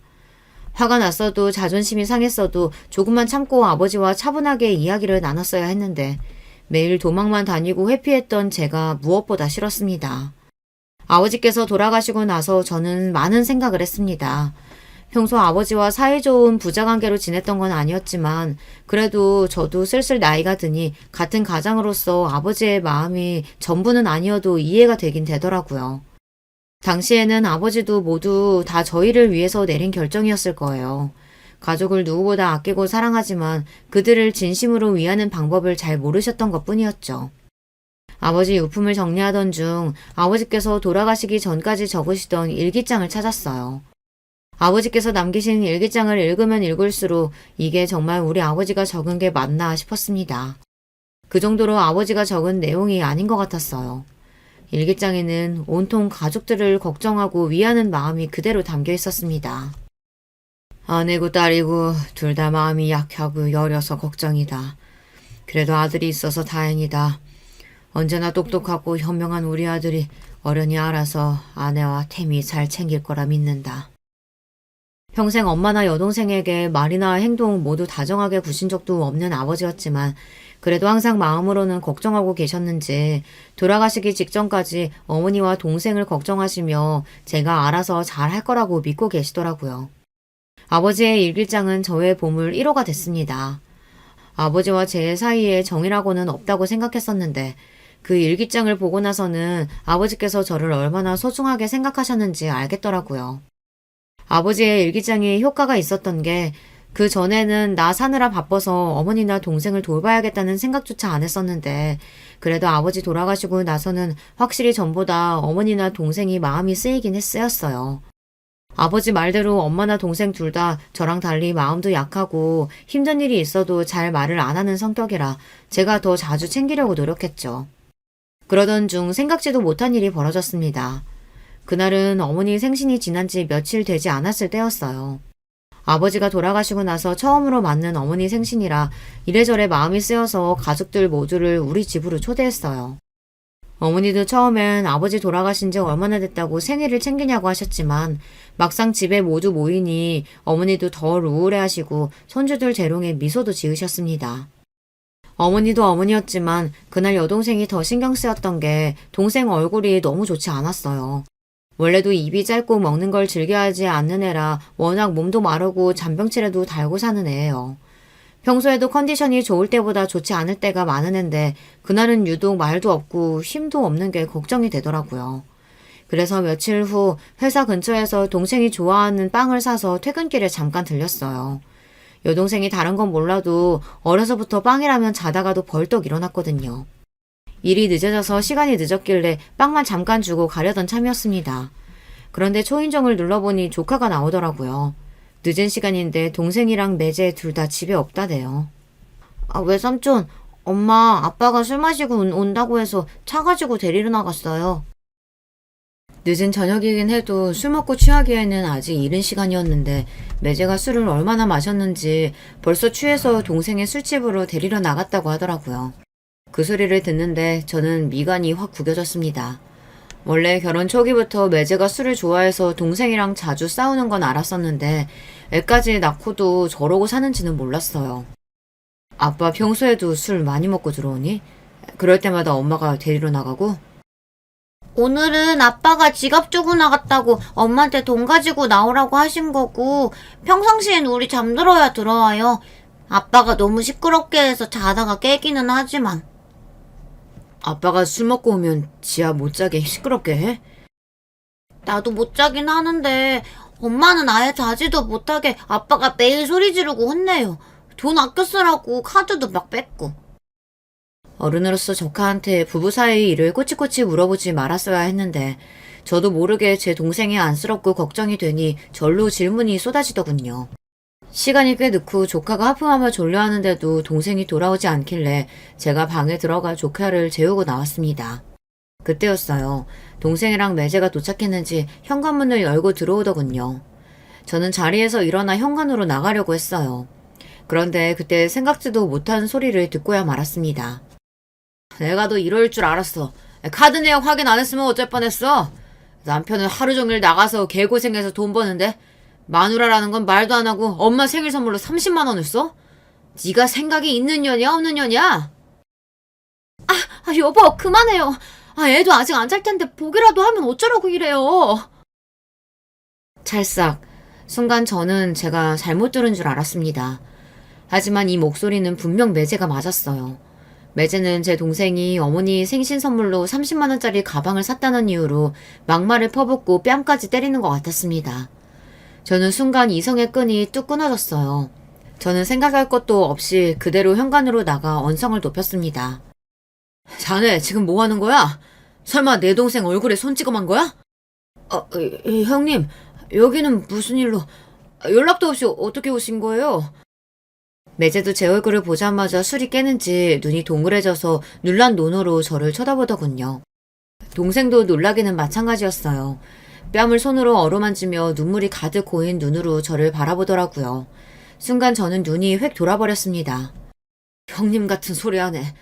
화가 났어도 자존심이 상했어도 조금만 참고 아버지와 차분하게 이야기를 나눴어야 했는데 매일 도망만 다니고 회피했던 제가 무엇보다 싫었습니다. 아버지께서 돌아가시고 나서 저는 많은 생각을 했습니다. 평소 아버지와 사이좋은 부자관계로 지냈던 건 아니었지만 그래도 저도 슬슬 나이가 드니 같은 가장으로서 아버지의 마음이 전부는 아니어도 이해가 되긴 되더라고요. 당시에는 아버지도 모두 다 저희를 위해서 내린 결정이었을 거예요. 가족을 누구보다 아끼고 사랑하지만 그들을 진심으로 위하는 방법을 잘 모르셨던 것뿐이었죠. 아버지 유품을 정리하던 중 아버지께서 돌아가시기 전까지 적으시던 일기장을 찾았어요. 아버지께서 남기신 일기장을 읽으면 읽을수록 이게 정말 우리 아버지가 적은 게 맞나 싶었습니다. 그 정도로 아버지가 적은 내용이 아닌 것 같았어요. 일기장에는 온통 가족들을 걱정하고 위하는 마음이 그대로 담겨 있었습니다. 아내고 딸이고 둘 다 마음이 약하고 여려서 걱정이다. 그래도 아들이 있어서 다행이다. 언제나 똑똑하고 현명한 우리 아들이 어련히 알아서 아내와 태미 잘 챙길 거라 믿는다. 평생 엄마나 여동생에게 말이나 행동 모두 다정하게 구신 적도 없는 아버지였지만 그래도 항상 마음으로는 걱정하고 계셨는지 돌아가시기 직전까지 어머니와 동생을 걱정하시며 제가 알아서 잘 할 거라고 믿고 계시더라고요. 아버지의 일기장은 저의 보물 1호가 됐습니다. 아버지와 제 사이에 정이라고는 없다고 생각했었는데 그 일기장을 보고 나서는 아버지께서 저를 얼마나 소중하게 생각하셨는지 알겠더라고요. 아버지의 일기장이 효과가 있었던 게 그 전에는 나 사느라 바빠서 어머니나 동생을 돌봐야겠다는 생각조차 안 했었는데 그래도 아버지 돌아가시고 나서는 확실히 전보다 어머니나 동생이 마음이 쓰였어요. 아버지 말대로 엄마나 동생 둘 다 저랑 달리 마음도 약하고 힘든 일이 있어도 잘 말을 안 하는 성격이라 제가 더 자주 챙기려고 노력했죠. 그러던 중 생각지도 못한 일이 벌어졌습니다. 그날은 어머니 생신이 지난 지 며칠 되지 않았을 때였어요. 아버지가 돌아가시고 나서 처음으로 맞는 어머니 생신이라 이래저래 마음이 쓰여서 가족들 모두를 우리 집으로 초대했어요. 어머니도 처음엔 아버지 돌아가신 지 얼마나 됐다고 생일을 챙기냐고 하셨지만 막상 집에 모두 모이니 어머니도 덜 우울해하시고 손주들 재롱에 미소도 지으셨습니다. 어머니도 어머니였지만 그날 여동생이 더 신경 쓰였던 게 동생 얼굴이 너무 좋지 않았어요. 원래도 입이 짧고 먹는 걸 즐겨하지 않는 애라 워낙 몸도 마르고 잔병치레도 달고 사는 애예요. 평소에도 컨디션이 좋을 때보다 좋지 않을 때가 많은 앤데 그날은 유독 말도 없고 힘도 없는 게 걱정이 되더라고요. 그래서 며칠 후 회사 근처에서 동생이 좋아하는 빵을 사서 퇴근길에 잠깐 들렸어요. 여동생이 다른 건 몰라도 어려서부터 빵이라면 자다가도 벌떡 일어났거든요. 일이 늦어져서 시간이 늦었길래 빵만 잠깐 주고 가려던 참이었습니다. 그런데 초인종을 눌러보니 조카가 나오더라고요. 늦은 시간인데 동생이랑 매제 둘 다 집에 없다네요. 외삼촌, 엄마, 아빠가 술 마시고 온다고 해서 차 가지고 데리러 나갔어요. 늦은 저녁이긴 해도 술 먹고 취하기에는 아직 이른 시간이었는데 매제가 술을 얼마나 마셨는지 벌써 취해서 동생의 술집으로 데리러 나갔다고 하더라고요. 그 소리를 듣는데 저는 미간이 확 구겨졌습니다. 원래 결혼 초기부터 매제가 술을 좋아해서 동생이랑 자주 싸우는 건 알았었는데 애까지 낳고도 저러고 사는지는 몰랐어요. 아빠 평소에도 술 많이 먹고 들어오니? 그럴 때마다 엄마가 데리러 나가고? 오늘은 아빠가 지갑 주고 나갔다고 엄마한테 돈 가지고 나오라고 하신 거고 평상시엔 우리 잠들어야 들어와요. 아빠가 너무 시끄럽게 해서 자다가 깨기는 하지만. 아빠가 술 먹고 오면 지하 못 자게 시끄럽게 해? 나도 못 자긴 하는데 엄마는 아예 자지도 못하게 아빠가 매일 소리 지르고 혼내요. 돈 아껴 쓰라고 카드도 막 뺏고. 어른으로서 조카한테 부부 사이 일을 꼬치꼬치 물어보지 말았어야 했는데 저도 모르게 제 동생이 안쓰럽고 걱정이 되니 절로 질문이 쏟아지더군요. 시간이 꽤 늦고 조카가 하품하며 졸려하는데도 동생이 돌아오지 않길래 제가 방에 들어가 조카를 재우고 나왔습니다. 그때였어요. 동생이랑 매제가 도착했는지 현관문을 열고 들어오더군요. 저는 자리에서 일어나 현관으로 나가려고 했어요. 그런데 그때 생각지도 못한 소리를 듣고야 말았습니다. 내가 너 이럴 줄 알았어. 카드 내역 확인 안 했으면 어쩔 뻔했어. 남편은 하루 종일 나가서 개고생해서 돈 버는데 마누라라는 건 말도 안 하고 엄마 생일 선물로 30만 원을 써? 네가 생각이 있는 년이야 없는 년이야? 여보 그만해요. 애도 아직 안 잘 텐데 보기라도 하면 어쩌라고 이래요. 찰싹. 순간 저는 제가 잘못 들은 줄 알았습니다. 하지만 이 목소리는 분명 매제가 맞았어요. 매제는 제 동생이 어머니 생신 선물로 30만 원짜리 가방을 샀다는 이유로 막말을 퍼붓고 뺨까지 때리는 것 같았습니다. 저는 순간 이성의 끈이 뚝 끊어졌어요. 저는 생각할 것도 없이 그대로 현관으로 나가 언성을 높였습니다. 자네 지금 뭐 하는 거야? 설마 내 동생 얼굴에 손 찍어만 거야? 형님, 여기는 무슨 일로 연락도 없이 어떻게 오신 거예요? 매제도 제 얼굴을 보자마자 술이 깨는지 눈이 동그래져서 놀란 눈으로 저를 쳐다보더군요. 동생도 놀라기는 마찬가지였어요. 뺨을 손으로 어루만지며 눈물이 가득 고인 눈으로 저를 바라보더라고요. 순간 저는 눈이 획 돌아버렸습니다. 형님 같은 소리 하네.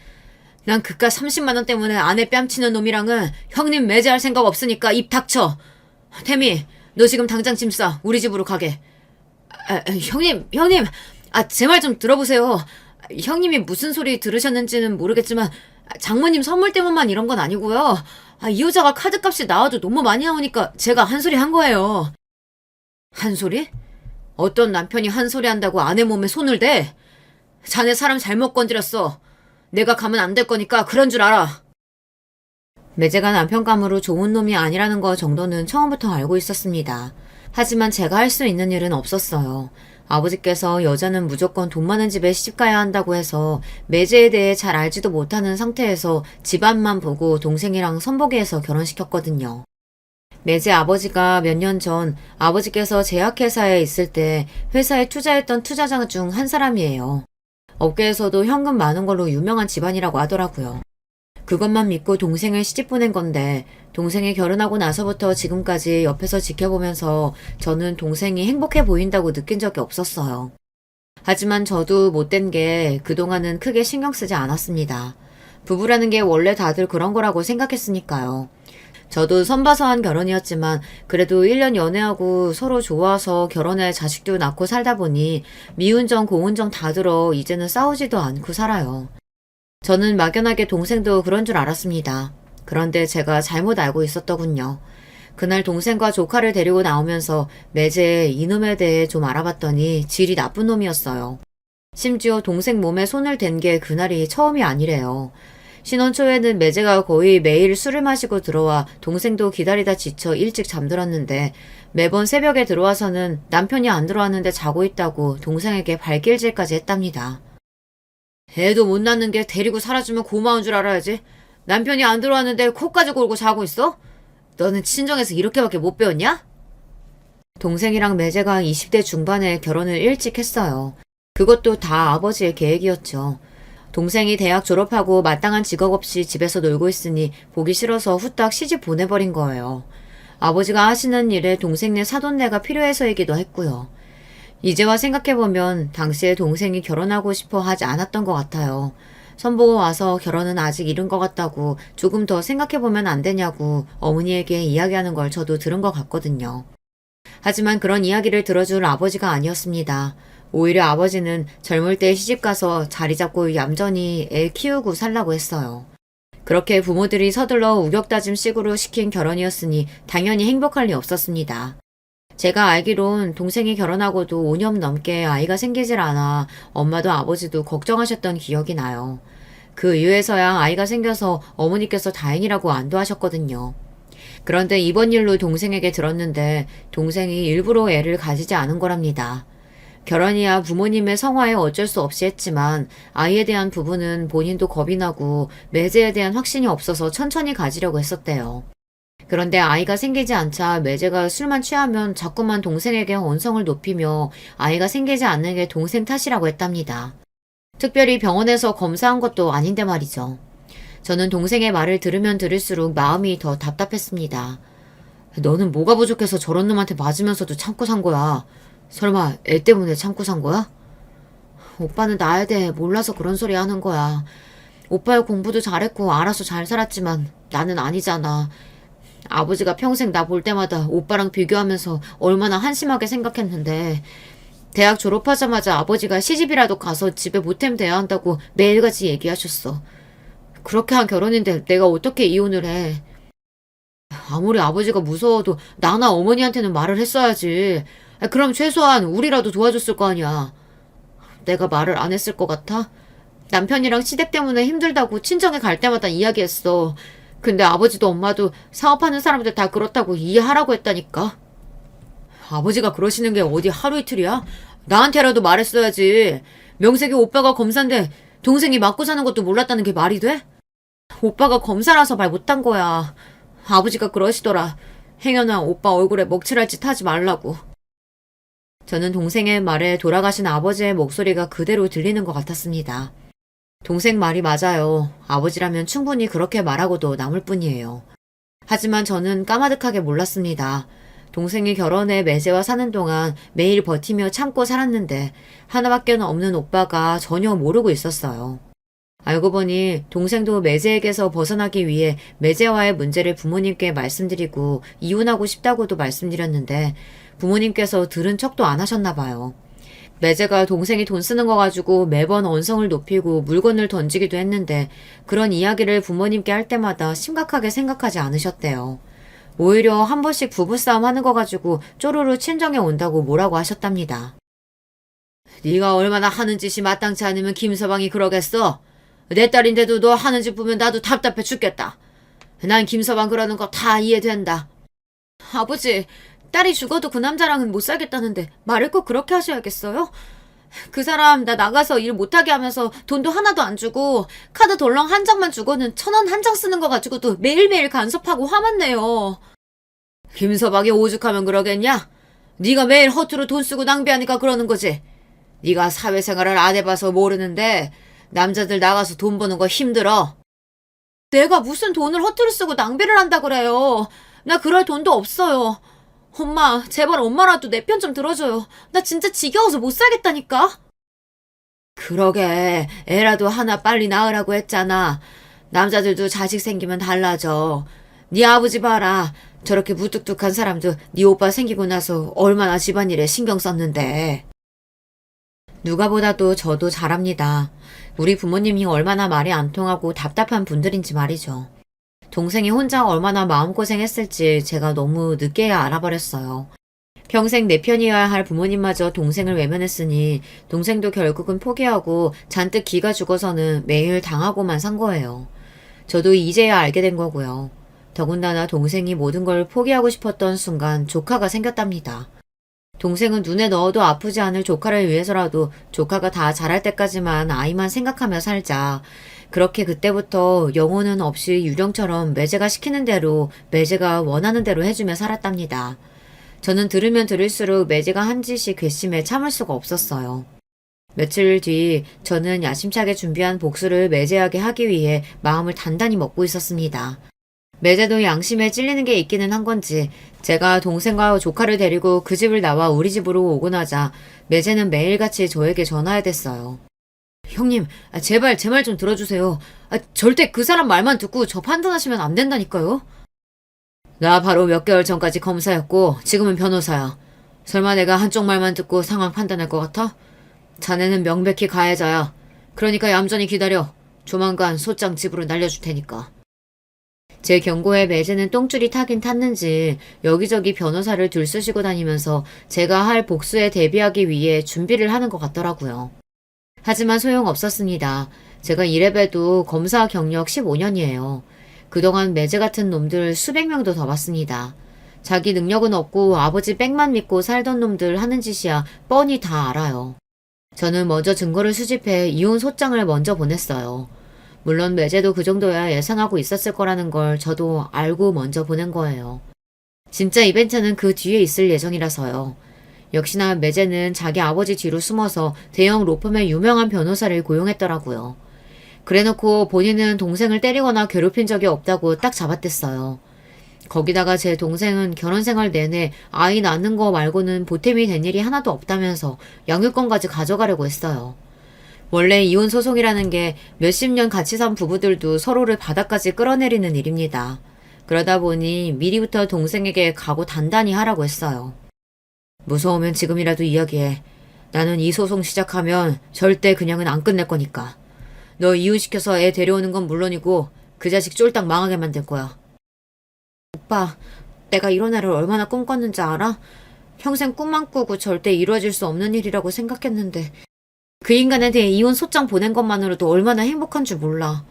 난 그깟 30만 원 때문에 아내 뺨치는 놈이랑은 형님 매제할 생각 없으니까 입 닥쳐. 태미, 너 지금 당장 짐 싸. 우리 집으로 가게. 형님, 제 말 좀 들어보세요. 형님이 무슨 소리 들으셨는지는 모르겠지만, 장모님 선물 때문만 이런 건 아니고요. 이 여자가 카드값이 나와도 너무 많이 나오니까 제가 한 소리 한 거예요. 한 소리? 어떤 남편이 한 소리 한다고 아내 몸에 손을 대? 자네 사람 잘못 건드렸어. 내가 가면 안 될 거니까 그런 줄 알아. 매제가 남편 감으로 좋은 놈이 아니라는 거 정도는 처음부터 알고 있었습니다. 하지만 제가 할 수 있는 일은 없었어요. 아버지께서 여자는 무조건 돈 많은 집에 시집가야 한다고 해서 매제에 대해 잘 알지도 못하는 상태에서 집안만 보고 동생이랑 선보기해서 결혼시켰거든요. 매제 아버지가 몇 년 전 아버지께서 제약회사에 있을 때 회사에 투자했던 투자자 중 한 사람이에요. 업계에서도 현금 많은 걸로 유명한 집안이라고 하더라고요. 그것만 믿고 동생을 시집 보낸 건데 동생이 결혼하고 나서부터 지금까지 옆에서 지켜보면서 저는 동생이 행복해 보인다고 느낀 적이 없었어요. 하지만 저도 못된 게 그동안은 크게 신경 쓰지 않았습니다. 부부라는 게 원래 다들 그런 거라고 생각했으니까요. 저도 선봐서 한 결혼이었지만 그래도 1년 연애하고 서로 좋아서 결혼해 자식도 낳고 살다 보니 미운정 고운정 다 들어 이제는 싸우지도 않고 살아요. 저는 막연하게 동생도 그런 줄 알았습니다. 그런데 제가 잘못 알고 있었더군요. 그날 동생과 조카를 데리고 나오면서 매제 이놈에 대해 좀 알아봤더니 질이 나쁜 놈이었어요. 심지어 동생 몸에 손을 댄 게 그날이 처음이 아니래요. 신혼 초에는 매제가 거의 매일 술을 마시고 들어와 동생도 기다리다 지쳐 일찍 잠들었는데 매번 새벽에 들어와서는 남편이 안 들어왔는데 자고 있다고 동생에게 발길질까지 했답니다. 애도 못 낳는 게 데리고 살아주면 고마운 줄 알아야지. 남편이 안 들어왔는데 코까지 골고 자고 있어? 너는 친정에서 이렇게밖에 못 배웠냐? 동생이랑 매제가 20대 중반에 결혼을 일찍 했어요. 그것도 다 아버지의 계획이었죠. 동생이 대학 졸업하고 마땅한 직업 없이 집에서 놀고 있으니 보기 싫어서 후딱 시집 보내버린 거예요. 아버지가 하시는 일에 동생네 사돈네가 필요해서이기도 했고요. 이제와 생각해보면 당시에 동생이 결혼하고 싶어 하지 않았던 것 같아요. 선보고 와서 결혼은 아직 이른 것 같다고 조금 더 생각해보면 안 되냐고 어머니에게 이야기하는 걸 저도 들은 것 같거든요. 하지만 그런 이야기를 들어줄 아버지가 아니었습니다. 오히려 아버지는 젊을 때 시집가서 자리 잡고 얌전히 애 키우고 살라고 했어요. 그렇게 부모들이 서둘러 우격다짐식으로 시킨 결혼이었으니 당연히 행복할 리 없었습니다. 제가 알기론 동생이 결혼하고도 5년 넘게 아이가 생기질 않아 엄마도 아버지도 걱정하셨던 기억이 나요. 그 이유에서야 아이가 생겨서 어머니께서 다행이라고 안도하셨거든요. 그런데 이번 일로 동생에게 들었는데 동생이 일부러 애를 가지지 않은 거랍니다. 결혼이야 부모님의 성화에 어쩔 수 없이 했지만 아이에 대한 부분은 본인도 겁이 나고 매제에 대한 확신이 없어서 천천히 가지려고 했었대요. 그런데 아이가 생기지 않자 매제가 술만 취하면 자꾸만 동생에게 언성을 높이며 아이가 생기지 않는 게 동생 탓이라고 했답니다. 특별히 병원에서 검사한 것도 아닌데 말이죠. 저는 동생의 말을 들으면 들을수록 마음이 더 답답했습니다. 너는 뭐가 부족해서 저런 놈한테 맞으면서도 참고 산 거야. 설마 애 때문에 참고 산 거야? 오빠는 나에 대해 몰라서 그런 소리 하는 거야. 오빠야 공부도 잘했고 알아서 잘 살았지만 나는 아니잖아. 아버지가 평생 나 볼 때마다 오빠랑 비교하면서 얼마나 한심하게 생각했는데 대학 졸업하자마자 아버지가 시집이라도 가서 집에 보탬 돼야 한다고 매일같이 얘기하셨어. 그렇게 한 결혼인데 내가 어떻게 이혼을 해. 아무리 아버지가 무서워도 나나 어머니한테는 말을 했어야지. 그럼 최소한 우리라도 도와줬을 거 아니야. 내가 말을 안 했을 것 같아? 남편이랑 시댁 때문에 힘들다고 친정에 갈 때마다 이야기했어. 근데 아버지도 엄마도 사업하는 사람들 다 그렇다고 이해하라고 했다니까. 아버지가 그러시는 게 어디 하루 이틀이야? 나한테라도 말했어야지. 명색이 오빠가 검사인데 동생이 맞고 사는 것도 몰랐다는 게 말이 돼? 오빠가 검사라서 말 못한 거야. 아버지가 그러시더라. 행여나 오빠 얼굴에 먹칠할 짓 하지 말라고. 저는 동생의 말에 돌아가신 아버지의 목소리가 그대로 들리는 것 같았습니다. 동생 말이 맞아요. 아버지라면 충분히 그렇게 말하고도 남을 뿐이에요. 하지만 저는 까마득하게 몰랐습니다. 동생이 결혼해 매제와 사는 동안 매일 버티며 참고 살았는데 하나밖에 없는 오빠가 전혀 모르고 있었어요. 알고 보니 동생도 매제에게서 벗어나기 위해 매제와의 문제를 부모님께 말씀드리고 이혼하고 싶다고도 말씀드렸는데 부모님께서 들은 척도 안 하셨나 봐요. 매제가 동생이 돈 쓰는 거 가지고 매번 언성을 높이고 물건을 던지기도 했는데 그런 이야기를 부모님께 할 때마다 심각하게 생각하지 않으셨대요. 오히려 한 번씩 부부싸움 하는 거 가지고 쪼르르 친정에 온다고 뭐라고 하셨답니다. 네가 얼마나 하는 짓이 마땅치 않으면 김서방이 그러겠어? 내 딸인데도 너 하는 짓 보면 나도 답답해 죽겠다. 난 김서방 그러는 거 다 이해된다. 아버지, 딸이 죽어도 그 남자랑은 못 살겠다는데 말을 꼭 그렇게 하셔야겠어요? 그 사람 나 나가서 일 못하게 하면서 돈도 하나도 안 주고 카드 덜렁 한 장만 주고는 1,000원 한 장 쓰는 거 가지고도 매일매일 간섭하고 화만 내요. 김서방이 오죽하면 그러겠냐? 네가 매일 허투루 돈 쓰고 낭비하니까 그러는 거지. 네가 사회생활을 안 해봐서 모르는데 남자들 나가서 돈 버는 거 힘들어. 내가 무슨 돈을 허투루 쓰고 낭비를 한다 그래요. 나 그럴 돈도 없어요. 엄마, 제발 엄마라도 내 편 좀 들어줘요. 나 진짜 지겨워서 못 살겠다니까. 그러게, 애라도 하나 빨리 낳으라고 했잖아. 남자들도 자식 생기면 달라져. 네 아버지 봐라. 저렇게 무뚝뚝한 사람도 네 오빠 생기고 나서 얼마나 집안일에 신경 썼는데. 누가 보다도 저도 잘 압니다. 우리 부모님이 얼마나 말이 안 통하고 답답한 분들인지 말이죠. 동생이 혼자 얼마나 마음고생했을지 제가 너무 늦게야 알아버렸어요. 평생 내 편이어야 할 부모님마저 동생을 외면했으니 동생도 결국은 포기하고 잔뜩 기가 죽어서는 매일 당하고만 산 거예요. 저도 이제야 알게 된 거고요. 더군다나 동생이 모든 걸 포기하고 싶었던 순간 조카가 생겼답니다. 동생은 눈에 넣어도 아프지 않을 조카를 위해서라도 조카가 다 자랄 때까지만 아이만 생각하며 살자. 그렇게 그때부터 영혼은 없이 유령처럼 매제가 시키는 대로 매제가 원하는 대로 해주며 살았답니다. 저는 들으면 들을수록 매제가 한 짓이 괘씸해 참을 수가 없었어요. 며칠 뒤 저는 야심차게 준비한 복수를 매제하게 하기 위해 마음을 단단히 먹고 있었습니다. 매제도 양심에 찔리는 게 있기는 한 건지 제가 동생과 조카를 데리고 그 집을 나와 우리 집으로 오고 나자 매제는 매일같이 저에게 전화해댔어요. 형님, 제발 제 말 좀 들어주세요. 절대 그 사람 말만 듣고 저 판단하시면 안 된다니까요. 나 바로 몇 개월 전까지 검사였고 지금은 변호사야. 설마 내가 한쪽 말만 듣고 상황 판단할 것 같아? 자네는 명백히 가해자야. 그러니까 얌전히 기다려. 조만간 소장 집으로 날려줄 테니까. 제 경고에 매제는 똥줄이 타긴 탔는지 여기저기 변호사를 들쑤시고 다니면서 제가 할 복수에 대비하기 위해 준비를 하는 것 같더라고요. 하지만 소용없었습니다. 제가 이래봬도 검사 경력 15년이에요. 그동안 매제 같은 놈들 수백 명도 더 봤습니다. 자기 능력은 없고 아버지 빽만 믿고 살던 놈들 하는 짓이야 뻔히 다 알아요. 저는 먼저 증거를 수집해 이혼 소장을 먼저 보냈어요. 물론 매제도 그 정도야 예상하고 있었을 거라는 걸 저도 알고 먼저 보낸 거예요. 진짜 이벤트는 그 뒤에 있을 예정이라서요. 역시나 매제는 자기 아버지 뒤로 숨어서 대형 로펌의 유명한 변호사를 고용했더라고요. 그래놓고 본인은 동생을 때리거나 괴롭힌 적이 없다고 딱 잡아댔어요. 거기다가 제 동생은 결혼 생활 내내 아이 낳는 거 말고는 보탬이 된 일이 하나도 없다면서 양육권까지 가져가려고 했어요. 원래 이혼 소송이라는 게 몇십 년 같이 산 부부들도 서로를 바닥까지 끌어내리는 일입니다. 그러다 보니 미리부터 동생에게 각오 단단히 하라고 했어요. 무서우면 지금이라도 이야기해. 나는 이 소송 시작하면 절대 그냥은 안 끝낼 거니까. 너 이혼시켜서 애 데려오는 건 물론이고 그 자식 쫄딱 망하게 만들 거야. 오빠, 내가 이런 애를 얼마나 꿈꿨는지 알아? 평생 꿈만 꾸고 절대 이루어질 수 없는 일이라고 생각했는데 그 인간한테 이혼 소장 보낸 것만으로도 얼마나 행복한 줄 몰라.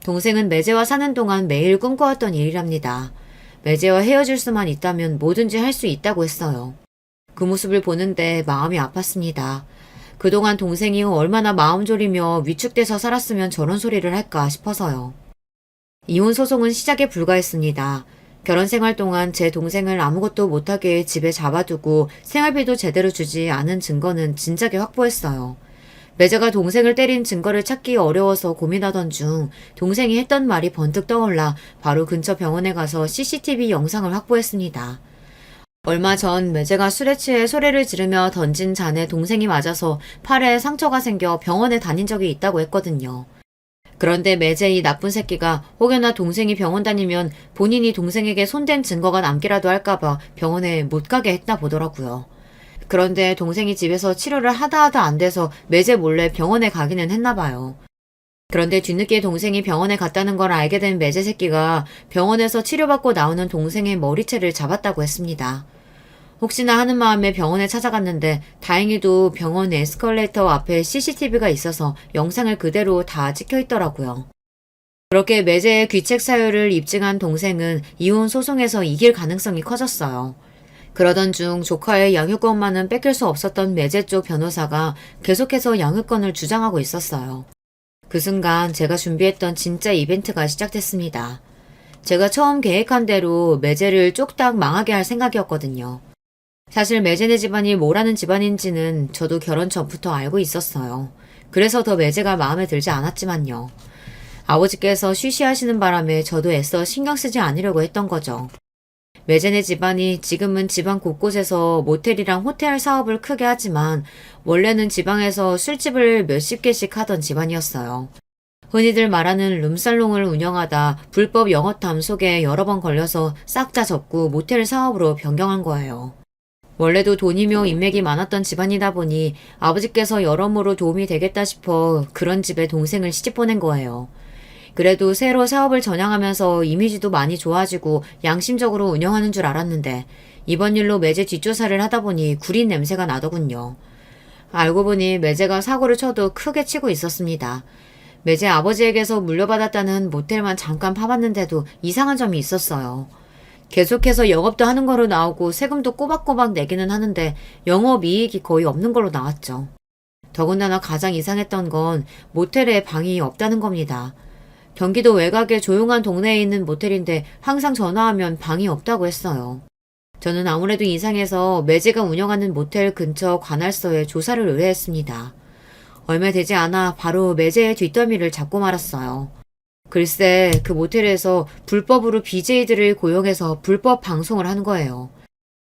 동생은 매제와 사는 동안 매일 꿈꿔왔던 일이랍니다. 매제와 헤어질 수만 있다면 뭐든지 할 수 있다고 했어요. 그 모습을 보는데 마음이 아팠습니다. 그동안 동생이 얼마나 마음 졸이며 위축돼서 살았으면 저런 소리를 할까 싶어서요. 이혼 소송은 시작에 불과했습니다. 결혼 생활 동안 제 동생을 아무것도 못하게 집에 잡아두고 생활비도 제대로 주지 않은 증거는 진작에 확보했어요. 매제가 동생을 때린 증거를 찾기 어려워서 고민하던 중 동생이 했던 말이 번뜩 떠올라 바로 근처 병원에 가서 CCTV 영상을 확보했습니다. 얼마 전 매제가 술에 취해 소리를 지르며 던진 잔에 동생이 맞아서 팔에 상처가 생겨 병원에 다닌 적이 있다고 했거든요. 그런데 매제 이 나쁜 새끼가 혹여나 동생이 병원 다니면 본인이 동생에게 손댄 증거가 남기라도 할까봐 병원에 못 가게 했나 보더라고요. 그런데 동생이 집에서 치료를 하다 안 돼서 매제 몰래 병원에 가기는 했나 봐요. 그런데 뒤늦게 동생이 병원에 갔다는 걸 알게 된 매제 새끼가 병원에서 치료받고 나오는 동생의 머리채를 잡았다고 했습니다. 혹시나 하는 마음에 병원에 찾아갔는데 다행히도 병원 에스컬레이터 앞에 CCTV가 있어서 영상을 그대로 다 찍혀 있더라고요. 그렇게 매제의 귀책 사유를 입증한 동생은 이혼 소송에서 이길 가능성이 커졌어요. 그러던 중 조카의 양육권만은 뺏길 수 없었던 매제 쪽 변호사가 계속해서 양육권을 주장하고 있었어요. 그 순간 제가 준비했던 진짜 이벤트가 시작됐습니다. 제가 처음 계획한 대로 매제를 쪽딱 망하게 할 생각이었거든요. 사실 매제네 집안이 뭐라는 집안인지는 저도 결혼 전부터 알고 있었어요. 그래서 더 매제가 마음에 들지 않았지만요. 아버지께서 쉬쉬하시는 바람에 저도 애써 신경 쓰지 않으려고 했던 거죠. 매제네 집안이 지금은 지방 곳곳에서 모텔이랑 호텔 사업을 크게 하지만 원래는 지방에서 술집을 몇십 개씩 하던 집안이었어요. 흔히들 말하는 룸살롱을 운영하다 불법 영업담 속에 여러 번 걸려서 싹 다 접고 모텔 사업으로 변경한 거예요. 원래도 돈이며 인맥이 많았던 집안이다 보니 아버지께서 여러모로 도움이 되겠다 싶어 그런 집에 동생을 시집 보낸 거예요. 그래도 새로 사업을 전향하면서 이미지도 많이 좋아지고 양심적으로 운영하는 줄 알았는데 이번 일로 매제 뒷조사를 하다 보니 구린 냄새가 나더군요. 알고 보니 매제가 사고를 쳐도 크게 치고 있었습니다. 매제 아버지에게서 물려받았다는 모텔만 잠깐 파봤는데도 이상한 점이 있었어요. 계속해서 영업도 하는 거로 나오고 세금도 꼬박꼬박 내기는 하는데 영업이익이 거의 없는 걸로 나왔죠. 더군다나 가장 이상했던 건 모텔에 방이 없다는 겁니다. 경기도 외곽의 조용한 동네에 있는 모텔인데 항상 전화하면 방이 없다고 했어요. 저는 아무래도 이상해서 매제가 운영하는 모텔 근처 관할서에 조사를 의뢰했습니다. 얼마 되지 않아 바로 매제의 뒷더미를 잡고 말았어요. 글쎄 그 모텔에서 불법으로 BJ들을 고용해서 불법 방송을 한 거예요.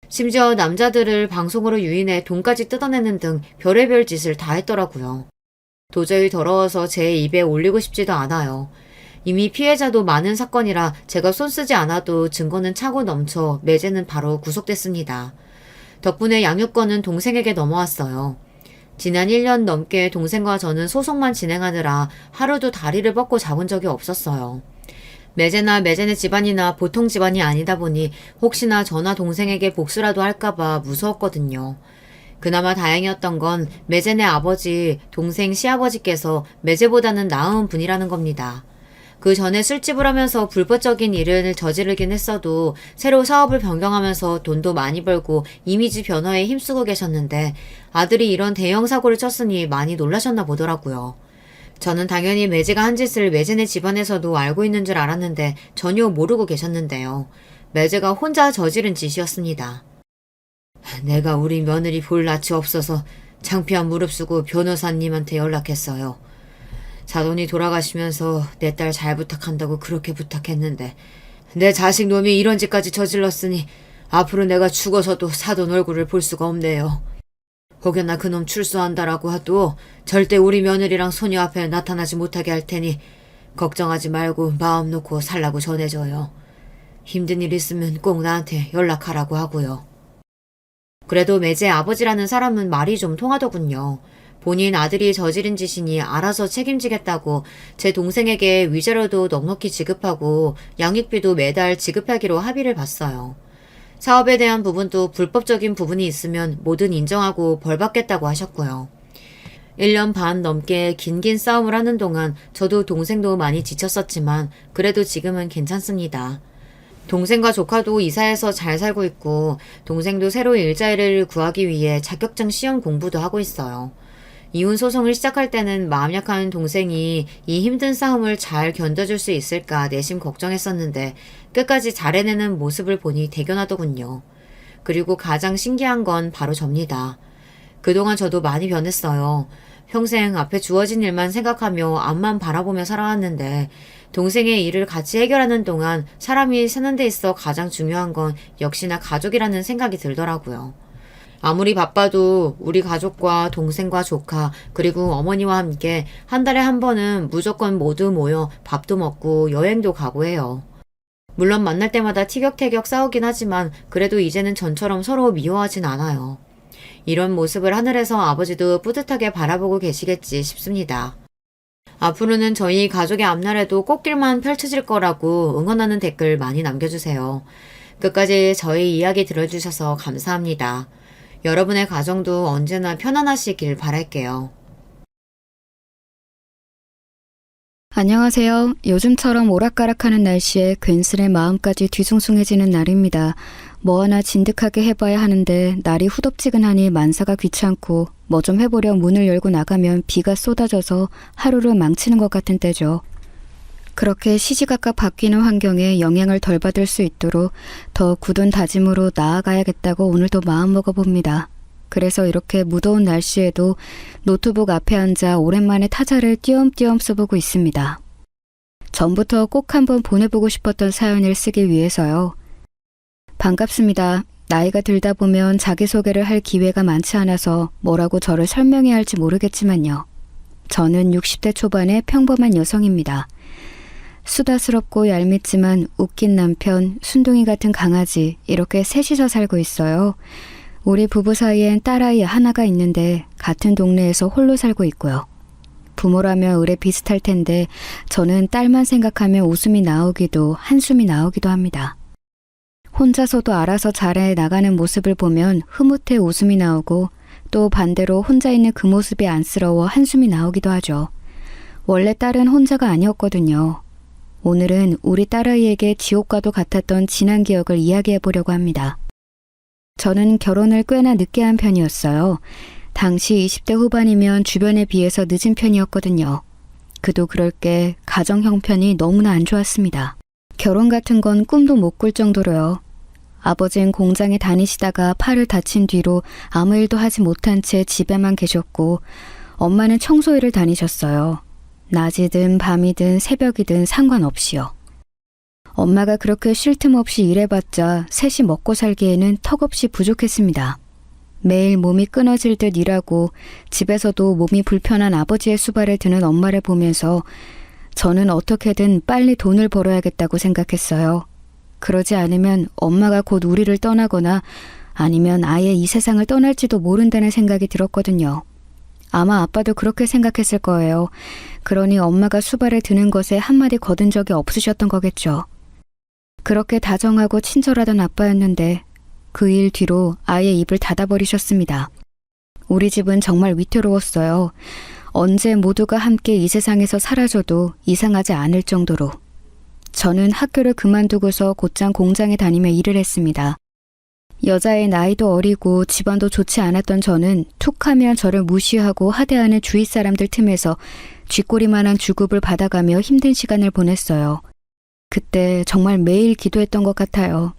심지어 남자들을 방송으로 유인해 돈까지 뜯어내는 등 별의별 짓을 다 했더라고요. 도저히 더러워서 제 입에 올리고 싶지도 않아요. 이미 피해자도 많은 사건이라 제가 손 쓰지 않아도 증거는 차고 넘쳐 매제는 바로 구속됐습니다. 덕분에 양육권은 동생에게 넘어왔어요. 지난 1년 넘게 동생과 저는 소송만 진행하느라 하루도 다리를 뻗고 잡은 적이 없었어요. 매제나 매제네 집안이나 보통 집안이 아니다 보니 혹시나 저나 동생에게 복수라도 할까봐 무서웠거든요. 그나마 다행이었던 건 매제네 아버지, 동생 시아버지께서 매제보다는 나은 분이라는 겁니다. 그 전에 술집을 하면서 불법적인 일을 저지르긴 했어도 새로 사업을 변경하면서 돈도 많이 벌고 이미지 변화에 힘쓰고 계셨는데 아들이 이런 대형 사고를 쳤으니 많이 놀라셨나 보더라고요. 저는 당연히 매제가 한 짓을 매제네 집안에서도 알고 있는 줄 알았는데 전혀 모르고 계셨는데요. 매제가 혼자 저지른 짓이었습니다. 내가 우리 며느리 볼 낯이 없어서 창피한 무릅쓰고 변호사님한테 연락했어요. 사돈이 돌아가시면서 내 딸 잘 부탁한다고 그렇게 부탁했는데 내 자식 놈이 이런 짓까지 저질렀으니 앞으로 내가 죽어서도 사돈 얼굴을 볼 수가 없네요. 혹여나 그놈 출소한다라고 해도 절대 우리 며느리랑 소녀 앞에 나타나지 못하게 할 테니 걱정하지 말고 마음 놓고 살라고 전해줘요. 힘든 일 있으면 꼭 나한테 연락하라고 하고요. 그래도 매제 아버지라는 사람은 말이 좀 통하더군요. 본인 아들이 저지른 짓이니 알아서 책임지겠다고 제 동생에게 위자료도 넉넉히 지급하고 양육비도 매달 지급하기로 합의를 봤어요. 사업에 대한 부분도 불법적인 부분이 있으면 뭐든 인정하고 벌받겠다고 하셨고요. 1년 반 넘게 긴 싸움을 하는 동안 저도 동생도 많이 지쳤었지만 그래도 지금은 괜찮습니다. 동생과 조카도 이사해서 잘 살고 있고 동생도 새로 일자리를 구하기 위해 자격증 시험 공부도 하고 있어요. 이혼 소송을 시작할 때는 마음 약한 동생이 이 힘든 싸움을 잘 견뎌줄 수 있을까 내심 걱정했었는데 끝까지 잘 해내는 모습을 보니 대견하더군요. 그리고 가장 신기한 건 바로 접니다. 그동안 저도 많이 변했어요. 평생 앞에 주어진 일만 생각하며 앞만 바라보며 살아왔는데 동생의 일을 같이 해결하는 동안 사람이 사는 데 있어 가장 중요한 건 역시나 가족이라는 생각이 들더라고요. 아무리 바빠도 우리 가족과 동생과 조카 그리고 어머니와 함께 한 달에 한 번은 무조건 모두 모여 밥도 먹고 여행도 가고 해요. 물론 만날 때마다 티격태격 싸우긴 하지만 그래도 이제는 전처럼 서로 미워하진 않아요. 이런 모습을 하늘에서 아버지도 뿌듯하게 바라보고 계시겠지 싶습니다. 앞으로는 저희 가족의 앞날에도 꽃길만 펼쳐질 거라고 응원하는 댓글 많이 남겨주세요. 끝까지 저희 이야기 들어주셔서 감사합니다. 여러분의 가정도 언제나 편안하시길 바랄게요. 안녕하세요. 요즘처럼 오락가락하는 날씨에 괜스레 마음까지 뒤숭숭해지는 날입니다. 뭐 하나 진득하게 해봐야 하는데 날이 후덥지근하니 만사가 귀찮고 뭐 좀 해보려 문을 열고 나가면 비가 쏟아져서 하루를 망치는 것 같은 때죠. 그렇게 시시각각 바뀌는 환경에 영향을 덜 받을 수 있도록 더 굳은 다짐으로 나아가야겠다고 오늘도 마음먹어 봅니다. 그래서 이렇게 무더운 날씨에도 노트북 앞에 앉아 오랜만에 타자를 띄엄띄엄 써보고 있습니다. 전부터 꼭 한번 보내보고 싶었던 사연을 쓰기 위해서요. 반갑습니다. 나이가 들다 보면 자기소개를 할 기회가 많지 않아서 뭐라고 저를 설명해야 할지 모르겠지만요. 저는 60대 초반의 평범한 여성입니다. 수다스럽고 얄밉지만 웃긴 남편, 순둥이 같은 강아지 이렇게 셋이서 살고 있어요. 우리 부부 사이엔 딸아이 하나가 있는데 같은 동네에서 홀로 살고 있고요. 부모라면 의뢰 비슷할 텐데 저는 딸만 생각하면 웃음이 나오기도 한숨이 나오기도 합니다. 혼자서도 알아서 잘해 나가는 모습을 보면 흐뭇해 웃음이 나오고 또 반대로 혼자 있는 그 모습이 안쓰러워 한숨이 나오기도 하죠. 원래 딸은 혼자가 아니었거든요. 오늘은 우리 딸아이에게 지옥과도 같았던 지난 기억을 이야기해 보려고 합니다. 저는 결혼을 꽤나 늦게 한 편이었어요. 당시 20대 후반이면 주변에 비해서 늦은 편이었거든요. 그도 그럴 게 가정 형편이 너무나 안 좋았습니다. 결혼 같은 건 꿈도 못 꿀 정도로요. 아버지는 공장에 다니시다가 팔을 다친 뒤로 아무 일도 하지 못한 채 집에만 계셨고 엄마는 청소일을 다니셨어요. 낮이든 밤이든 새벽이든 상관없이요. 엄마가 그렇게 쉴 틈 없이 일해봤자 셋이 먹고 살기에는 턱없이 부족했습니다. 매일 몸이 끊어질 듯 일하고 집에서도 몸이 불편한 아버지의 수발을 드는 엄마를 보면서 저는 어떻게든 빨리 돈을 벌어야겠다고 생각했어요. 그러지 않으면 엄마가 곧 우리를 떠나거나 아니면 아예 이 세상을 떠날지도 모른다는 생각이 들었거든요. 아마 아빠도 그렇게 생각했을 거예요. 그러니 엄마가 수발을 드는 것에 한마디 거둔 적이 없으셨던 거겠죠. 그렇게 다정하고 친절하던 아빠였는데 그 일 뒤로 아예 입을 닫아버리셨습니다. 우리 집은 정말 위태로웠어요. 언제 모두가 함께 이 세상에서 사라져도 이상하지 않을 정도로. 저는 학교를 그만두고서 곧장 공장에 다니며 일을 했습니다. 여자의 나이도 어리고 집안도 좋지 않았던 저는 툭하면 저를 무시하고 하대하는 주위 사람들 틈에서 쥐꼬리만한 주급을 받아가며 힘든 시간을 보냈어요. 그때 정말 매일 기도했던 것 같아요.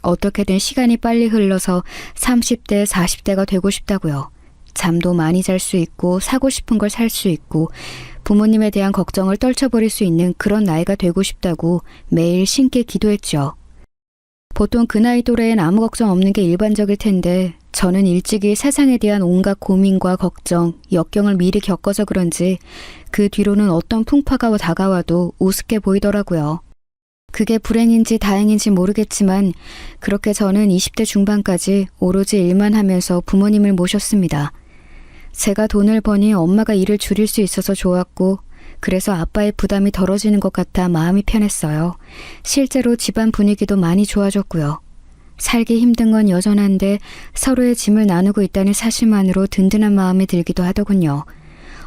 어떻게든 시간이 빨리 흘러서 30대, 40대가 되고 싶다고요. 잠도 많이 잘 수 있고 사고 싶은 걸 살 수 있고 부모님에 대한 걱정을 떨쳐버릴 수 있는 그런 나이가 되고 싶다고 매일 신께 기도했죠. 보통 그 나이 또래엔 아무 걱정 없는 게 일반적일 텐데 저는 일찍이 세상에 대한 온갖 고민과 걱정, 역경을 미리 겪어서 그런지 그 뒤로는 어떤 풍파가 다가와도 우습게 보이더라고요. 그게 불행인지 다행인지 모르겠지만 그렇게 저는 20대 중반까지 오로지 일만 하면서 부모님을 모셨습니다. 제가 돈을 버니 엄마가 일을 줄일 수 있어서 좋았고 그래서 아빠의 부담이 덜어지는 것 같아 마음이 편했어요. 실제로 집안 분위기도 많이 좋아졌고요. 살기 힘든 건 여전한데 서로의 짐을 나누고 있다는 사실만으로 든든한 마음이 들기도 하더군요.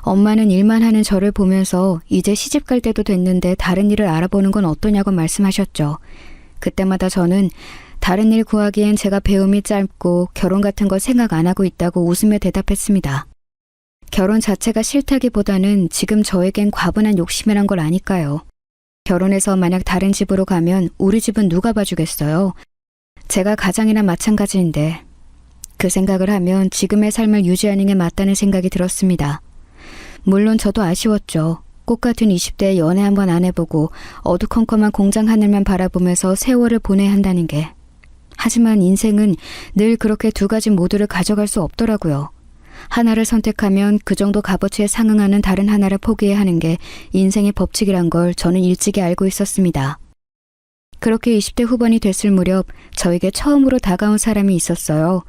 엄마는 일만 하는 저를 보면서 이제 시집 갈 때도 됐는데 다른 일을 알아보는 건 어떠냐고 말씀하셨죠. 그때마다 저는 다른 일 구하기엔 제가 배움이 짧고 결혼 같은 거 생각 안 하고 있다고 웃으며 대답했습니다. 결혼 자체가 싫다기보다는 지금 저에겐 과분한 욕심이란 걸 아니까요. 결혼해서 만약 다른 집으로 가면 우리 집은 누가 봐주겠어요. 제가 가장이나 마찬가지인데 그 생각을 하면 지금의 삶을 유지하는 게 맞다는 생각이 들었습니다. 물론 저도 아쉬웠죠. 꽃같은 20대에 연애 한번 안 해보고 어두컴컴한 공장 하늘만 바라보면서 세월을 보내야 한다는 게. 하지만 인생은 늘 그렇게 두 가지 모두를 가져갈 수 없더라고요. 하나를 선택하면 그 정도 값어치에 상응하는 다른 하나를 포기해야 하는 게 인생의 법칙이란 걸 저는 일찍이 알고 있었습니다. 그렇게 20대 후반이 됐을 무렵 저에게 처음으로 다가온 사람이 있었어요.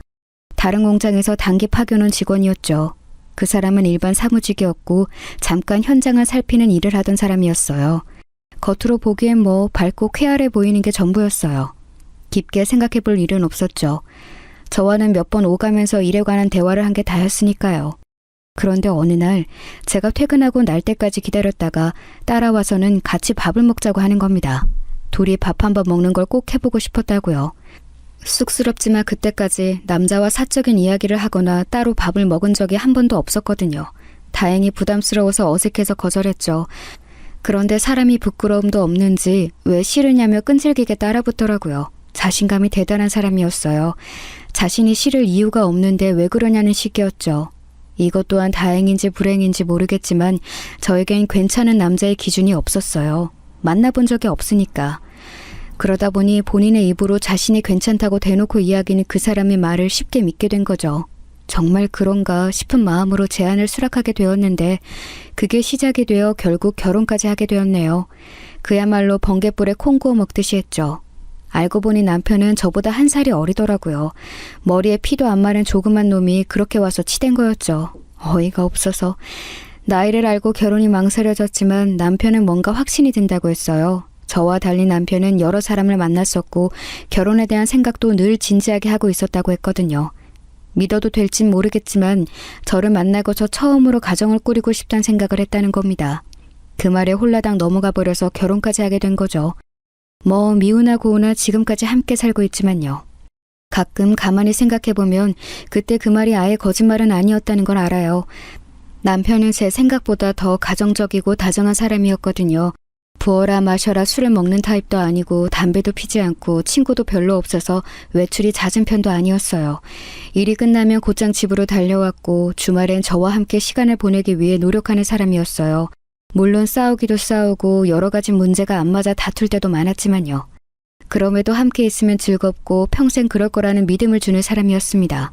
다른 공장에서 단기 파견 온 직원이었죠. 그 사람은 일반 사무직이었고 잠깐 현장을 살피는 일을 하던 사람이었어요. 겉으로 보기엔 뭐 밝고 쾌활해 보이는 게 전부였어요. 깊게 생각해 볼 일은 없었죠. 저와는 몇 번 오가면서 일에 관한 대화를 한 게 다였으니까요. 그런데 어느 날 제가 퇴근하고 날 때까지 기다렸다가 따라와서는 같이 밥을 먹자고 하는 겁니다. 둘이 밥 한 번 먹는 걸 꼭 해보고 싶었다고요. 쑥스럽지만 그때까지 남자와 사적인 이야기를 하거나 따로 밥을 먹은 적이 한 번도 없었거든요. 다행히 부담스러워서 어색해서 거절했죠. 그런데 사람이 부끄러움도 없는지 왜 싫으냐며 끈질기게 따라붙더라고요. 자신감이 대단한 사람이었어요. 자신이 싫을 이유가 없는데 왜 그러냐는 식이었죠. 이것 또한 다행인지 불행인지 모르겠지만 저에겐 괜찮은 남자의 기준이 없었어요. 만나본 적이 없으니까. 그러다 보니 본인의 입으로 자신이 괜찮다고 대놓고 이야기는 그 사람의 말을 쉽게 믿게 된 거죠. 정말 그런가 싶은 마음으로 제안을 수락하게 되었는데 그게 시작이 되어 결국 결혼까지 하게 되었네요. 그야말로 번갯불에 콩 구워 먹듯이 했죠. 알고 보니 남편은 저보다 한 살이 어리더라고요. 머리에 피도 안 마른 조그만 놈이 그렇게 와서 치댄 거였죠. 어이가 없어서. 나이를 알고 결혼이 망설여졌지만 남편은 뭔가 확신이 든다고 했어요. 저와 달리 남편은 여러 사람을 만났었고 결혼에 대한 생각도 늘 진지하게 하고 있었다고 했거든요. 믿어도 될진 모르겠지만 저를 만나고서 처음으로 가정을 꾸리고 싶다는 생각을 했다는 겁니다. 그 말에 홀라당 넘어가 버려서 결혼까지 하게 된 거죠. 뭐 미우나 고우나 지금까지 함께 살고 있지만요. 가끔 가만히 생각해보면 그때 그 말이 아예 거짓말은 아니었다는 걸 알아요. 남편은 제 생각보다 더 가정적이고 다정한 사람이었거든요. 부어라 마셔라 술을 먹는 타입도 아니고 담배도 피지 않고 친구도 별로 없어서 외출이 잦은 편도 아니었어요. 일이 끝나면 곧장 집으로 달려왔고 주말엔 저와 함께 시간을 보내기 위해 노력하는 사람이었어요. 물론 싸우기도 싸우고 여러 가지 문제가 안 맞아 다툴 때도 많았지만요. 그럼에도 함께 있으면 즐겁고 평생 그럴 거라는 믿음을 주는 사람이었습니다.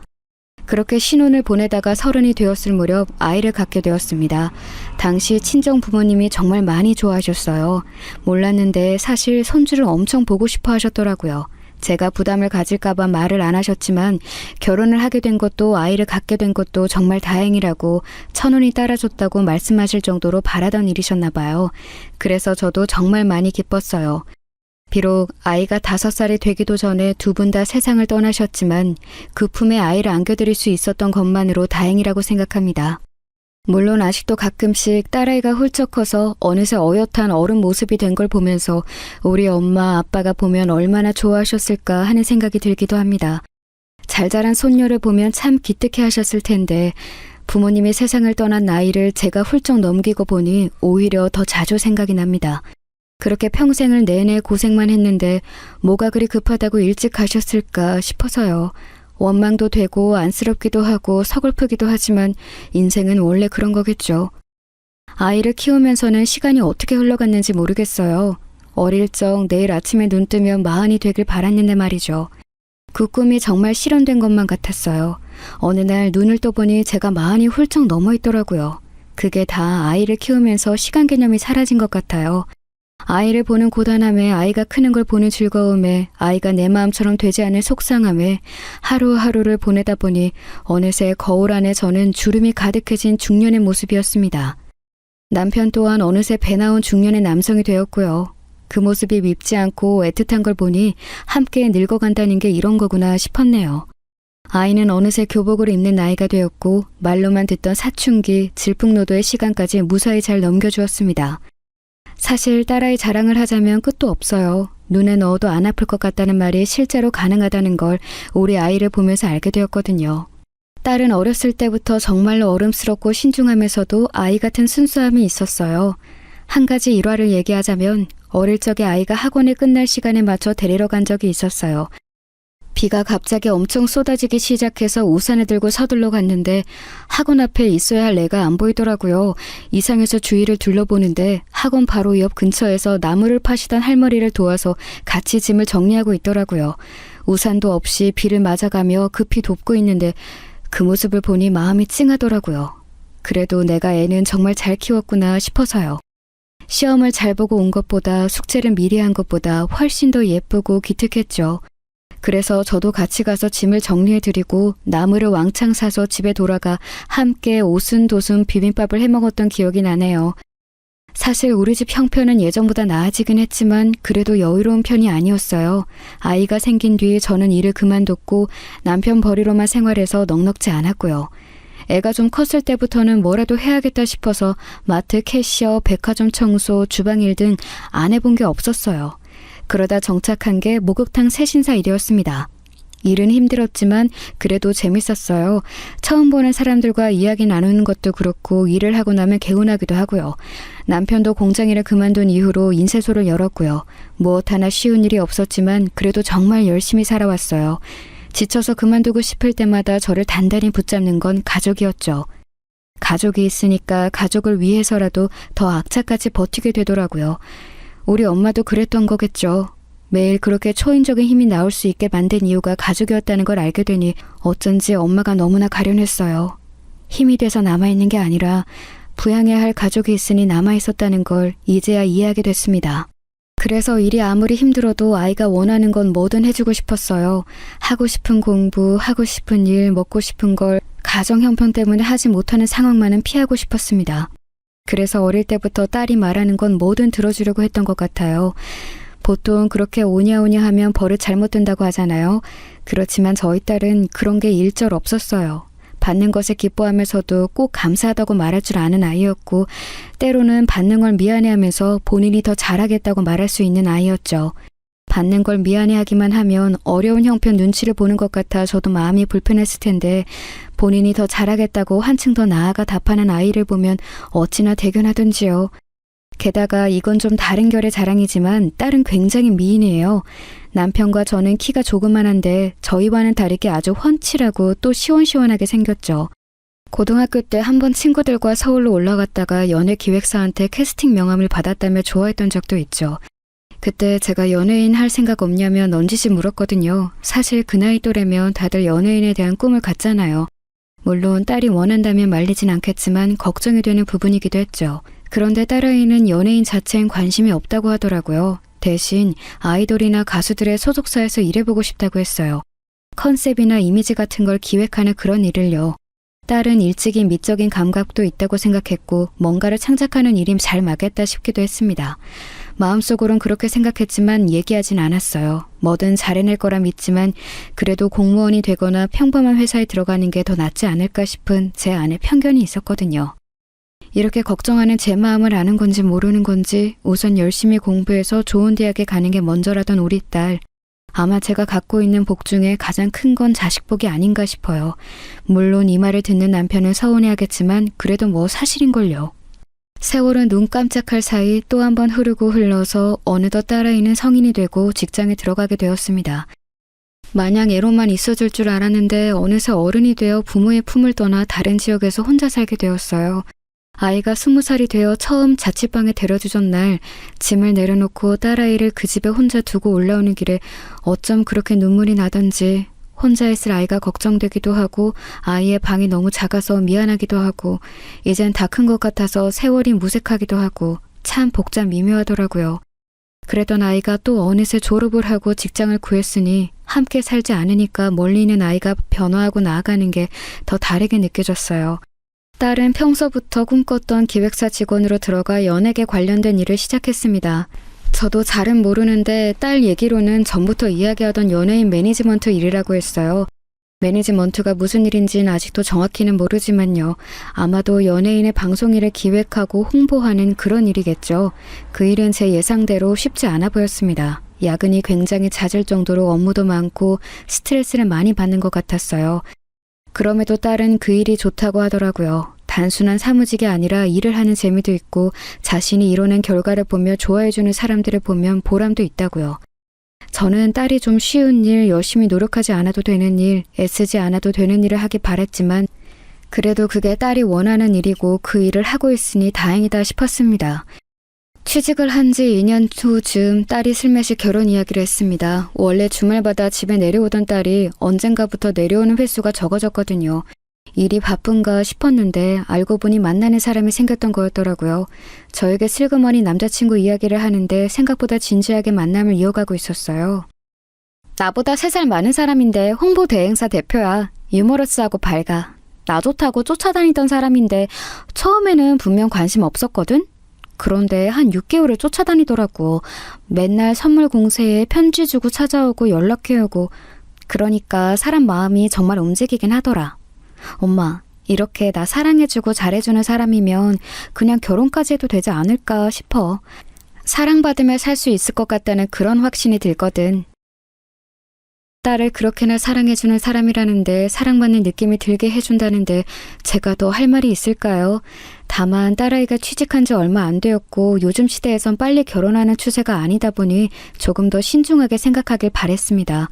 그렇게 신혼을 보내다가 30이 되었을 무렵 아이를 갖게 되었습니다. 당시 친정 부모님이 정말 많이 좋아하셨어요. 몰랐는데 사실 손주를 엄청 보고 싶어 하셨더라고요. 제가 부담을 가질까봐 말을 안 하셨지만 결혼을 하게 된 것도 아이를 갖게 된 것도 정말 다행이라고 천운이 따라줬다고 말씀하실 정도로 바라던 일이셨나 봐요. 그래서 저도 정말 많이 기뻤어요. 비록 아이가 5살이 되기도 전에 두 분 다 세상을 떠나셨지만 그 품에 아이를 안겨드릴 수 있었던 것만으로 다행이라고 생각합니다. 물론 아직도 가끔씩 딸아이가 훌쩍 커서 어느새 어엿한 어른 모습이 된 걸 보면서 우리 엄마 아빠가 보면 얼마나 좋아하셨을까 하는 생각이 들기도 합니다. 잘 자란 손녀를 보면 참 기특해 하셨을 텐데 부모님이 세상을 떠난 나이를 제가 훌쩍 넘기고 보니 오히려 더 자주 생각이 납니다. 그렇게 평생을 내내 고생만 했는데 뭐가 그리 급하다고 일찍 가셨을까 싶어서요. 원망도 되고 안쓰럽기도 하고 서글프기도 하지만 인생은 원래 그런 거겠죠. 아이를 키우면서는 시간이 어떻게 흘러갔는지 모르겠어요. 어릴 적 내일 아침에 눈 뜨면 40이 되길 바랐는데 말이죠. 그 꿈이 정말 실현된 것만 같았어요. 어느 날 눈을 떠보니 제가 40이 훌쩍 넘어 있더라고요. 그게 다 아이를 키우면서 시간 개념이 사라진 것 같아요. 아이를 보는 고단함에 아이가 크는 걸 보는 즐거움에 아이가 내 마음처럼 되지 않은 속상함에 하루하루를 보내다 보니 어느새 거울 안에 저는 주름이 가득해진 중년의 모습이었습니다. 남편 또한 어느새 배 나온 중년의 남성이 되었고요. 그 모습이 밉지 않고 애틋한 걸 보니 함께 늙어간다는 게 이런 거구나 싶었네요. 아이는 어느새 교복을 입는 나이가 되었고 말로만 듣던 사춘기, 질풍노도의 시간까지 무사히 잘 넘겨주었습니다. 사실 딸아이 자랑을 하자면 끝도 없어요. 눈에 넣어도 안 아플 것 같다는 말이 실제로 가능하다는 걸 우리 아이를 보면서 알게 되었거든요. 딸은 어렸을 때부터 정말로 어름스럽고 신중하면서도 아이 같은 순수함이 있었어요. 한 가지 일화를 얘기하자면 어릴 적에 아이가 학원을 끝날 시간에 맞춰 데리러 간 적이 있었어요. 비가 갑자기 엄청 쏟아지기 시작해서 우산을 들고 서둘러 갔는데 학원 앞에 있어야 할 애가 안 보이더라고요. 이상해서 주위를 둘러보는데 학원 바로 옆 근처에서 나무를 파시던 할머니를 도와서 같이 짐을 정리하고 있더라고요. 우산도 없이 비를 맞아가며 급히 돕고 있는데 그 모습을 보니 마음이 찡하더라고요. 그래도 내가 애는 정말 잘 키웠구나 싶어서요. 시험을 잘 보고 온 것보다 숙제를 미리 한 것보다 훨씬 더 예쁘고 기특했죠. 그래서 저도 같이 가서 짐을 정리해드리고 나무를 왕창 사서 집에 돌아가 함께 오순도순 비빔밥을 해먹었던 기억이 나네요. 사실 우리 집 형편은 예전보다 나아지긴 했지만 그래도 여유로운 편이 아니었어요. 아이가 생긴 뒤 저는 일을 그만뒀고 남편 벌이로만 생활해서 넉넉지 않았고요. 애가 좀 컸을 때부터는 뭐라도 해야겠다 싶어서 마트 캐셔, 백화점 청소, 주방일 등 안 해본 게 없었어요. 그러다 정착한 게 목욕탕 새신사 일이었습니다. 일은 힘들었지만 그래도 재밌었어요. 처음 보는 사람들과 이야기 나누는 것도 그렇고 일을 하고 나면 개운하기도 하고요. 남편도 공장일을 그만둔 이후로 인쇄소를 열었고요. 무엇 하나 쉬운 일이 없었지만 그래도 정말 열심히 살아왔어요. 지쳐서 그만두고 싶을 때마다 저를 단단히 붙잡는 건 가족이었죠. 가족이 있으니까 가족을 위해서라도 더 악착같이 버티게 되더라고요. 우리 엄마도 그랬던 거겠죠. 매일 그렇게 초인적인 힘이 나올 수 있게 만든 이유가 가족이었다는 걸 알게 되니 어쩐지 엄마가 너무나 가련했어요. 힘이 돼서 남아있는 게 아니라 부양해야 할 가족이 있으니 남아있었다는 걸 이제야 이해하게 됐습니다. 그래서 일이 아무리 힘들어도 아이가 원하는 건 뭐든 해주고 싶었어요. 하고 싶은 공부, 하고 싶은 일, 먹고 싶은 걸 가정 형편 때문에 하지 못하는 상황만은 피하고 싶었습니다. 그래서 어릴 때부터 딸이 말하는 건 뭐든 들어주려고 했던 것 같아요. 보통 그렇게 오냐오냐 하면 버릇 잘못 든다고 하잖아요. 그렇지만 저희 딸은 그런 게 일절 없었어요. 받는 것에 기뻐하면서도 꼭 감사하다고 말할 줄 아는 아이였고 때로는 받는 걸 미안해하면서 본인이 더 잘하겠다고 말할 수 있는 아이였죠. 받는 걸 미안해하기만 하면 어려운 형편 눈치를 보는 것 같아 저도 마음이 불편했을 텐데 본인이 더 잘하겠다고 한층 더 나아가 답하는 아이를 보면 어찌나 대견하던지요. 게다가 이건 좀 다른 결의 자랑이지만 딸은 굉장히 미인이에요. 남편과 저는 키가 조그만한데 저희와는 다르게 아주 훤칠하고 또 시원시원하게 생겼죠. 고등학교 때 한번 친구들과 서울로 올라갔다가 연예기획사한테 캐스팅 명함을 받았다며 좋아했던 적도 있죠. 그때 제가 연예인 할 생각 없냐며 넌지시 물었거든요. 사실 그 나이 또래면 다들 연예인에 대한 꿈을 갖잖아요. 물론 딸이 원한다면 말리진 않겠지만 걱정이 되는 부분이기도 했죠. 그런데 딸아이는 연예인 자체엔 관심이 없다고 하더라고요. 대신 아이돌이나 가수들의 소속사에서 일해보고 싶다고 했어요. 컨셉이나 이미지 같은 걸 기획하는 그런 일을요. 딸은 일찍이 미적인 감각도 있다고 생각했고 뭔가를 창작하는 일임 잘 맞겠다 싶기도 했습니다. 마음속으론 그렇게 생각했지만 얘기하진 않았어요. 뭐든 잘해낼 거라 믿지만 그래도 공무원이 되거나 평범한 회사에 들어가는 게 더 낫지 않을까 싶은 제 안에 편견이 있었거든요. 이렇게 걱정하는 제 마음을 아는 건지 모르는 건지 우선 열심히 공부해서 좋은 대학에 가는 게 먼저라던 우리 딸. 아마 제가 갖고 있는 복 중에 가장 큰 건 자식 복이 아닌가 싶어요. 물론 이 말을 듣는 남편은 서운해하겠지만 그래도 뭐 사실인걸요. 세월은 눈 깜짝할 사이 또 한 번 흐르고 흘러서 어느덧 딸아이는 성인이 되고 직장에 들어가게 되었습니다. 마냥 애로만 있어줄 줄 알았는데 어느새 어른이 되어 부모의 품을 떠나 다른 지역에서 혼자 살게 되었어요. 아이가 20살이 되어 처음 자취방에 데려주던 날 짐을 내려놓고 딸아이를 그 집에 혼자 두고 올라오는 길에 어쩜 그렇게 눈물이 나던지 혼자 있을 아이가 걱정되기도 하고 아이의 방이 너무 작아서 미안하기도 하고 이젠 다 큰 것 같아서 세월이 무색하기도 하고 참 복잡 미묘하더라고요. 그랬던 아이가 또 어느새 졸업을 하고 직장을 구했으니 함께 살지 않으니까 멀리 있는 아이가 변화하고 나아가는 게 더 다르게 느껴졌어요. 딸은 평소부터 꿈꿨던 기획사 직원으로 들어가 연예계 관련된 일을 시작했습니다. 저도 잘은 모르는데 딸 얘기로는 전부터 이야기하던 연예인 매니지먼트 일이라고 했어요. 매니지먼트가 무슨 일인지는 아직도 정확히는 모르지만요. 아마도 연예인의 방송 일을 기획하고 홍보하는 그런 일이겠죠. 그 일은 제 예상대로 쉽지 않아 보였습니다. 야근이 굉장히 잦을 정도로 업무도 많고 스트레스를 많이 받는 것 같았어요. 그럼에도 딸은 그 일이 좋다고 하더라고요. 단순한 사무직이 아니라 일을 하는 재미도 있고 자신이 이뤄낸 결과를 보며 좋아해주는 사람들을 보면 보람도 있다고요. 저는 딸이 좀 쉬운 일, 열심히 노력하지 않아도 되는 일, 애쓰지 않아도 되는 일을 하길 바랬지만 그래도 그게 딸이 원하는 일이고 그 일을 하고 있으니 다행이다 싶었습니다. 취직을 한 지 2년 후쯤 딸이 슬며시 결혼 이야기를 했습니다. 원래 주말마다 집에 내려오던 딸이 언젠가부터 내려오는 횟수가 적어졌거든요. 일이 바쁜가 싶었는데 알고 보니 만나는 사람이 생겼던 거였더라고요. 저에게 슬그머니 남자친구 이야기를 하는데 생각보다 진지하게 만남을 이어가고 있었어요. 나보다 3살 많은 사람인데 홍보 대행사 대표야. 유머러스하고 밝아. 나 좋다고 쫓아다니던 사람인데 처음에는 분명 관심 없었거든? 그런데 한 6개월을 쫓아다니더라고. 맨날 선물 공세에 편지 주고 찾아오고 연락해오고. 그러니까 사람 마음이 정말 움직이긴 하더라. 엄마, 이렇게 나 사랑해주고 잘해주는 사람이면 그냥 결혼까지 해도 되지 않을까 싶어. 사랑받으며 살 수 있을 것 같다는 그런 확신이 들거든. 딸을 그렇게나 사랑해주는 사람이라는데 사랑받는 느낌이 들게 해준다는데 제가 더 할 말이 있을까요? 다만 딸아이가 취직한 지 얼마 안 되었고 요즘 시대에선 빨리 결혼하는 추세가 아니다 보니 조금 더 신중하게 생각하길 바랬습니다.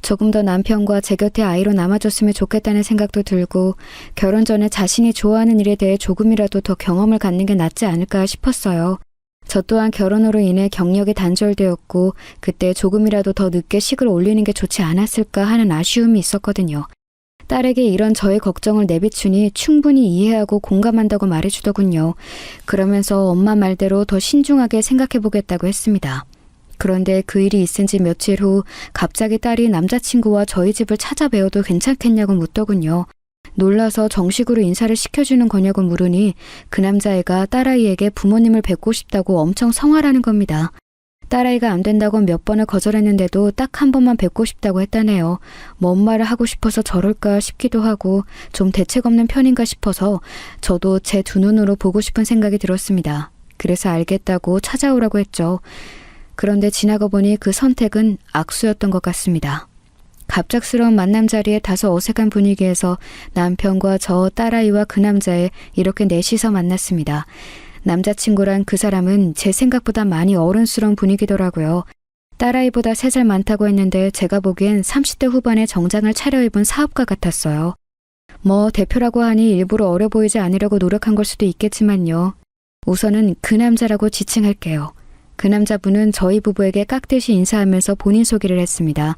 조금 더 남편과 제 곁에 아이로 남아줬으면 좋겠다는 생각도 들고 결혼 전에 자신이 좋아하는 일에 대해 조금이라도 더 경험을 갖는 게 낫지 않을까 싶었어요. 저 또한 결혼으로 인해 경력이 단절되었고 그때 조금이라도 더 늦게 식을 올리는 게 좋지 않았을까 하는 아쉬움이 있었거든요. 딸에게 이런 저의 걱정을 내비추니 충분히 이해하고 공감한다고 말해주더군요. 그러면서 엄마 말대로 더 신중하게 생각해보겠다고 했습니다. 그런데 그 일이 있은 지 며칠 후 갑자기 딸이 남자친구와 저희 집을 찾아뵈어도 괜찮겠냐고 묻더군요. 놀라서 정식으로 인사를 시켜주는 거냐고 물으니 그 남자애가 딸아이에게 부모님을 뵙고 싶다고 엄청 성화라는 겁니다. 딸아이가 안 된다고 몇 번을 거절했는데도 딱 한 번만 뵙고 싶다고 했다네요. 뭔 말을 하고 싶어서 저럴까 싶기도 하고 좀 대책 없는 편인가 싶어서 저도 제 두 눈으로 보고 싶은 생각이 들었습니다. 그래서 알겠다고 찾아오라고 했죠. 그런데 지나고 보니 그 선택은 악수였던 것 같습니다. 갑작스러운 만남 자리에 다소 어색한 분위기에서 남편과 저 딸아이와 그 남자애 이렇게 넷이서 만났습니다. 남자친구란 그 사람은 제 생각보다 많이 어른스러운 분위기더라고요. 딸아이보다 3살 많다고 했는데 제가 보기엔 30대 후반에 정장을 차려입은 사업가 같았어요. 뭐 대표라고 하니 일부러 어려 보이지 않으려고 노력한 걸 수도 있겠지만요. 우선은 그 남자라고 지칭할게요. 그 남자분은 저희 부부에게 깍듯이 인사하면서 본인 소개를 했습니다.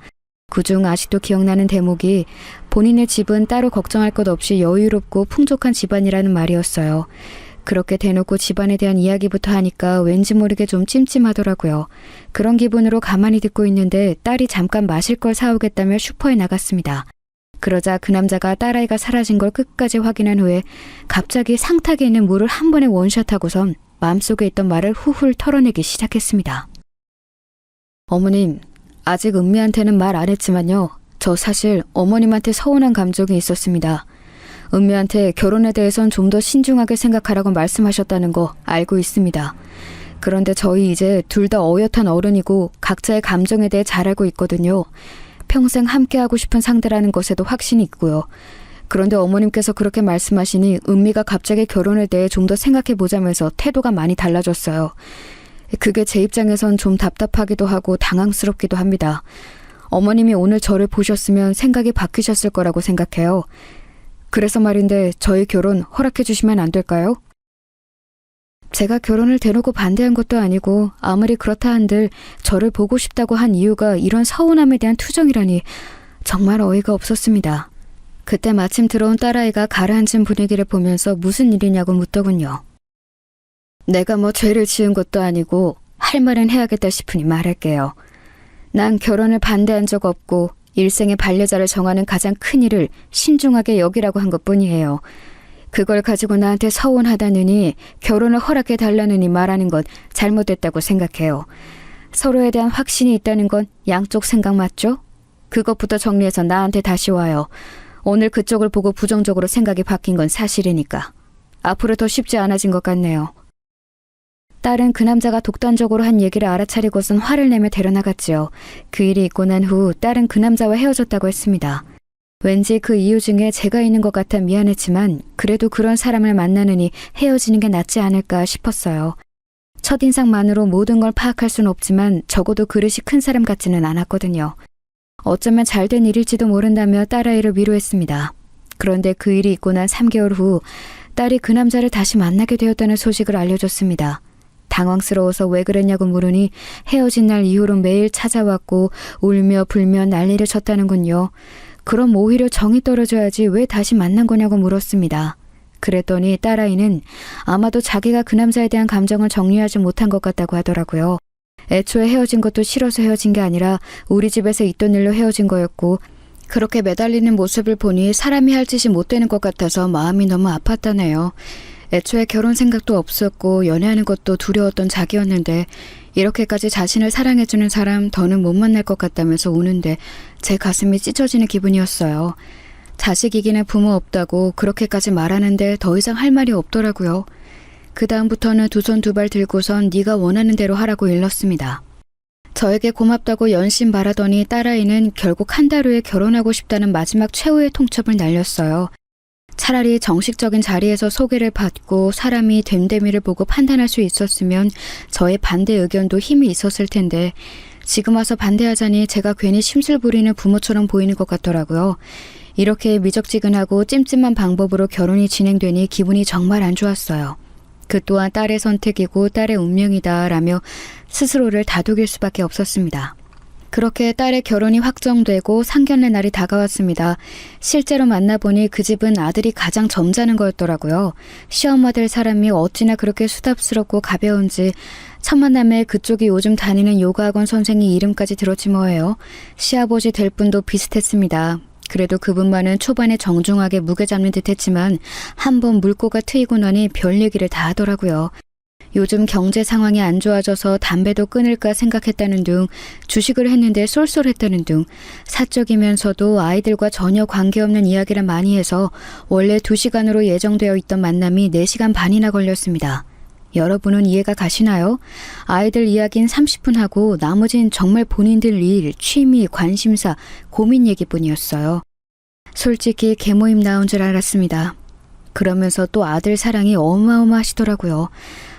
그중 아직도 기억나는 대목이 본인의 집은 따로 걱정할 것 없이 여유롭고 풍족한 집안이라는 말이었어요. 그렇게 대놓고 집안에 대한 이야기부터 하니까 왠지 모르게 좀 찜찜하더라고요. 그런 기분으로 가만히 듣고 있는데 딸이 잠깐 마실 걸 사오겠다며 슈퍼에 나갔습니다. 그러자 그 남자가 딸아이가 사라진 걸 끝까지 확인한 후에 갑자기 상탁에 있는 물을 한 번에 원샷하고선 마음속에 있던 말을 훌훌 털어내기 시작했습니다. 어머님, 아직 은미한테는 말 안 했지만요. 저 사실 어머님한테 서운한 감정이 있었습니다. 은미한테 결혼에 대해선 좀 더 신중하게 생각하라고 말씀하셨다는 거 알고 있습니다. 그런데 저희 이제 둘 다 어엿한 어른이고 각자의 감정에 대해 잘 알고 있거든요. 평생 함께하고 싶은 상대라는 것에도 확신이 있고요. 그런데 어머님께서 그렇게 말씀하시니 은미가 갑자기 결혼에 대해 좀 더 생각해보자면서 태도가 많이 달라졌어요. 그게 제 입장에선 좀 답답하기도 하고 당황스럽기도 합니다. 어머님이 오늘 저를 보셨으면 생각이 바뀌셨을 거라고 생각해요. 그래서 말인데 저희 결혼 허락해 주시면 안 될까요? 제가 결혼을 대놓고 반대한 것도 아니고 아무리 그렇다 한들 저를 보고 싶다고 한 이유가 이런 서운함에 대한 투정이라니 정말 어이가 없었습니다. 그때 마침 들어온 딸아이가 가라앉은 분위기를 보면서 무슨 일이냐고 묻더군요. 내가 뭐 죄를 지은 것도 아니고 할 말은 해야겠다 싶으니 말할게요. 난 결혼을 반대한 적 없고 일생의 반려자를 정하는 가장 큰 일을 신중하게 여기라고 한 것뿐이에요. 그걸 가지고 나한테 서운하다느니 결혼을 허락해 달라느니 말하는 건 잘못됐다고 생각해요. 서로에 대한 확신이 있다는 건 양쪽 생각 맞죠? 그것부터 정리해서 나한테 다시 와요. 오늘 그쪽을 보고 부정적으로 생각이 바뀐 건 사실이니까. 앞으로 더 쉽지 않아진 것 같네요. 딸은 그 남자가 독단적으로 한 얘기를 알아차리고선 화를 내며 데려나갔지요. 그 일이 있고 난 후 딸은 그 남자와 헤어졌다고 했습니다. 왠지 그 이유 중에 제가 있는 것 같아 미안했지만 그래도 그런 사람을 만나느니 헤어지는 게 낫지 않을까 싶었어요. 첫인상만으로 모든 걸 파악할 순 없지만 적어도 그릇이 큰 사람 같지는 않았거든요. 어쩌면 잘된 일일지도 모른다며 딸아이를 위로했습니다. 그런데 그 일이 있고 난 3개월 후 딸이 그 남자를 다시 만나게 되었다는 소식을 알려줬습니다. 당황스러워서 왜 그랬냐고 물으니 헤어진 날 이후로 매일 찾아왔고 울며 불며 난리를 쳤다는군요. 그럼 오히려 정이 떨어져야지 왜 다시 만난 거냐고 물었습니다. 그랬더니 딸아이는 아마도 자기가 그 남자에 대한 감정을 정리하지 못한 것 같다고 하더라고요. 애초에 헤어진 것도 싫어서 헤어진 게 아니라 우리 집에서 있던 일로 헤어진 거였고 그렇게 매달리는 모습을 보니 사람이 할 짓이 못 되는 것 같아서 마음이 너무 아팠다네요. 애초에 결혼 생각도 없었고 연애하는 것도 두려웠던 자기였는데 이렇게까지 자신을 사랑해주는 사람 더는 못 만날 것 같다면서 우는데 제 가슴이 찢어지는 기분이었어요. 자식이기는 부모 없다고 그렇게까지 말하는데 더 이상 할 말이 없더라고요. 그 다음부터는 두 손 두 발 들고선 네가 원하는 대로 하라고 일렀습니다. 저에게 고맙다고 연신 바라더니 딸아이는 결국 한 달 후에 결혼하고 싶다는 마지막 최후의 통첩을 날렸어요. 차라리 정식적인 자리에서 소개를 받고 사람이 됨됨이를 보고 판단할 수 있었으면 저의 반대 의견도 힘이 있었을 텐데 지금 와서 반대하자니 제가 괜히 심술 부리는 부모처럼 보이는 것 같더라고요. 이렇게 미적지근하고 찜찜한 방법으로 결혼이 진행되니 기분이 정말 안 좋았어요. 그 또한 딸의 선택이고 딸의 운명이다 라며 스스로를 다독일 수밖에 없었습니다. 그렇게 딸의 결혼이 확정되고 상견례 날이 다가왔습니다. 실제로 만나보니 그 집은 아들이 가장 점잖은 거였더라고요. 시엄마 될 사람이 어찌나 그렇게 수답스럽고 가벼운지 첫 만남에 그쪽이 요즘 다니는 요가학원 선생이 이름까지 들었지 뭐예요. 시아버지 될 분도 비슷했습니다. 그래도 그분만은 초반에 정중하게 무게 잡는 듯 했지만 한번 물꼬가 트이고 나니 별 얘기를 다 하더라고요. 요즘 경제 상황이 안 좋아져서 담배도 끊을까 생각했다는 둥, 주식을 했는데 쏠쏠했다는 둥, 사적이면서도 아이들과 전혀 관계없는 이야기를 많이 해서 원래 2시간으로 예정되어 있던 만남이 4시간 반이나 걸렸습니다. 여러분은 이해가 가시나요? 아이들 이야기는 30분 하고 나머진 정말 본인들 일, 취미, 관심사, 고민 얘기뿐이었어요. 솔직히 개모임 나온 줄 알았습니다. 그러면서 또 아들 사랑이 어마어마하시더라고요.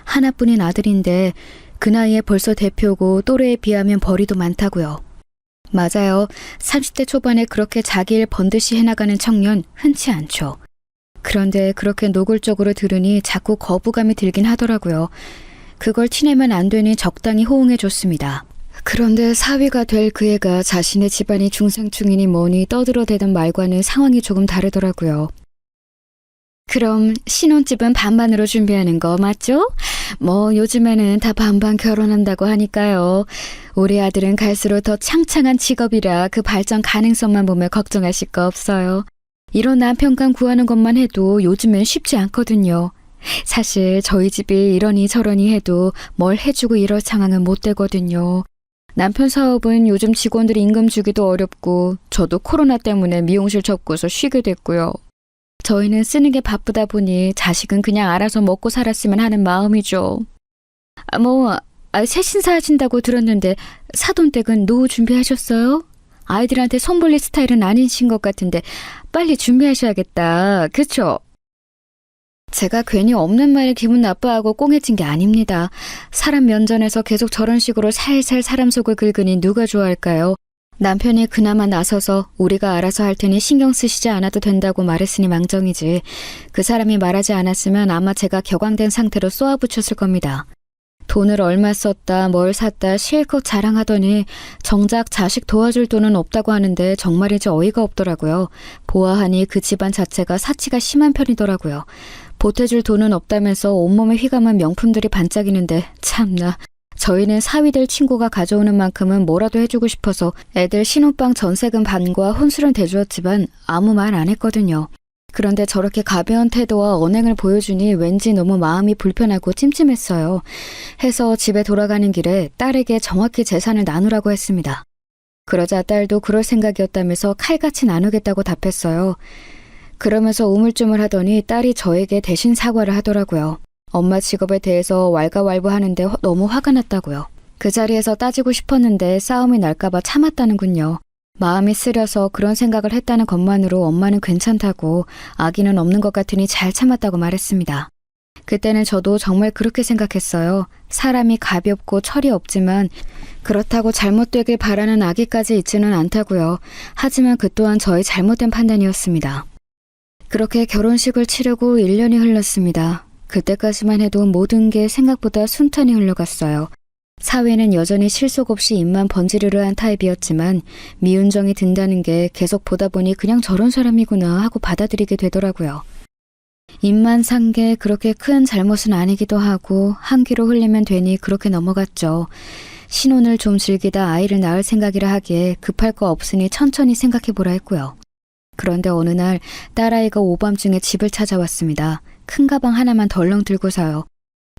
하나뿐인 아들인데 그 나이에 벌써 대표고 또래에 비하면 벌이도 많다고요. 맞아요. 30대 초반에 그렇게 자기 일 번듯이 해나가는 청년 흔치 않죠. 그런데 그렇게 노골적으로 들으니 자꾸 거부감이 들긴 하더라고요. 그걸 티내면 안 되니 적당히 호응해줬습니다. 그런데 사위가 될 그 애가 자신의 집안이 중상충이니 뭐니 떠들어대던 말과는 상황이 조금 다르더라고요. 그럼 신혼집은 반반으로 준비하는 거 맞죠? 뭐 요즘에는 다 반반 결혼한다고 하니까요. 우리 아들은 갈수록 더 창창한 직업이라 그 발전 가능성만 보면 걱정하실 거 없어요. 이런 남편감 구하는 것만 해도 요즘엔 쉽지 않거든요. 사실 저희 집이 이러니 저러니 해도 뭘 해주고 이럴 상황은 못 되거든요. 남편 사업은 요즘 직원들 임금 주기도 어렵고 저도 코로나 때문에 미용실 접고서 쉬게 됐고요. 저희는 쓰는 게 바쁘다 보니 자식은 그냥 알아서 먹고 살았으면 하는 마음이죠. 새 신사 하신다고 들었는데 사돈댁은 노후 준비하셨어요? 아이들한테 손볼릴 스타일은 아니신 것 같은데 빨리 준비하셔야겠다. 그쵸? 제가 괜히 없는 말에 기분 나빠하고 꽁해진 게 아닙니다. 사람 면전에서 계속 저런 식으로 살살 사람 속을 긁으니 누가 좋아할까요? 남편이 그나마 나서서 우리가 알아서 할 테니 신경 쓰시지 않아도 된다고 말했으니 망정이지. 그 사람이 말하지 않았으면 아마 제가 격앙된 상태로 쏘아붙였을 겁니다. 돈을 얼마 썼다, 뭘 샀다 실컷 자랑하더니 정작 자식 도와줄 돈은 없다고 하는데 정말이지 어이가 없더라고요. 보아하니 그 집안 자체가 사치가 심한 편이더라고요. 보태줄 돈은 없다면서 온몸에 휘감은 명품들이 반짝이는데 참나. 저희는 사위될 친구가 가져오는 만큼은 뭐라도 해주고 싶어서 애들 신혼방 전세금 반과 혼수는 대주었지만 아무 말 안 했거든요. 그런데 저렇게 가벼운 태도와 언행을 보여주니 왠지 너무 마음이 불편하고 찜찜했어요. 해서 집에 돌아가는 길에 딸에게 정확히 재산을 나누라고 했습니다. 그러자 딸도 그럴 생각이었다면서 칼같이 나누겠다고 답했어요. 그러면서 우물쭈물하더니 딸이 저에게 대신 사과를 하더라고요. 엄마 직업에 대해서 왈가왈부하는데 너무 화가 났다고요. 그 자리에서 따지고 싶었는데 싸움이 날까봐 참았다는군요. 마음이 쓰려서 그런 생각을 했다는 것만으로 엄마는 괜찮다고 아기는 없는 것 같으니 잘 참았다고 말했습니다. 그때는 저도 정말 그렇게 생각했어요. 사람이 가볍고 철이 없지만 그렇다고 잘못되길 바라는 악의까지 있지는 않다고요. 하지만 그 또한 저의 잘못된 판단이었습니다. 그렇게 결혼식을 치르고 1년이 흘렀습니다. 그때까지만 해도 모든 게 생각보다 순탄히 흘러갔어요. 사회는 여전히 실속 없이 입만 번지르르한 타입이었지만 미운정이 든다는 게 계속 보다 보니 그냥 저런 사람이구나 하고 받아들이게 되더라고요. 입만 산 게 그렇게 큰 잘못은 아니기도 하고 한 귀로 흘리면 되니 그렇게 넘어갔죠. 신혼을 좀 즐기다 아이를 낳을 생각이라 하기에 급할 거 없으니 천천히 생각해보라 했고요. 그런데 어느 날 딸아이가 오밤중에 집을 찾아왔습니다. 큰 가방 하나만 덜렁 들고서요.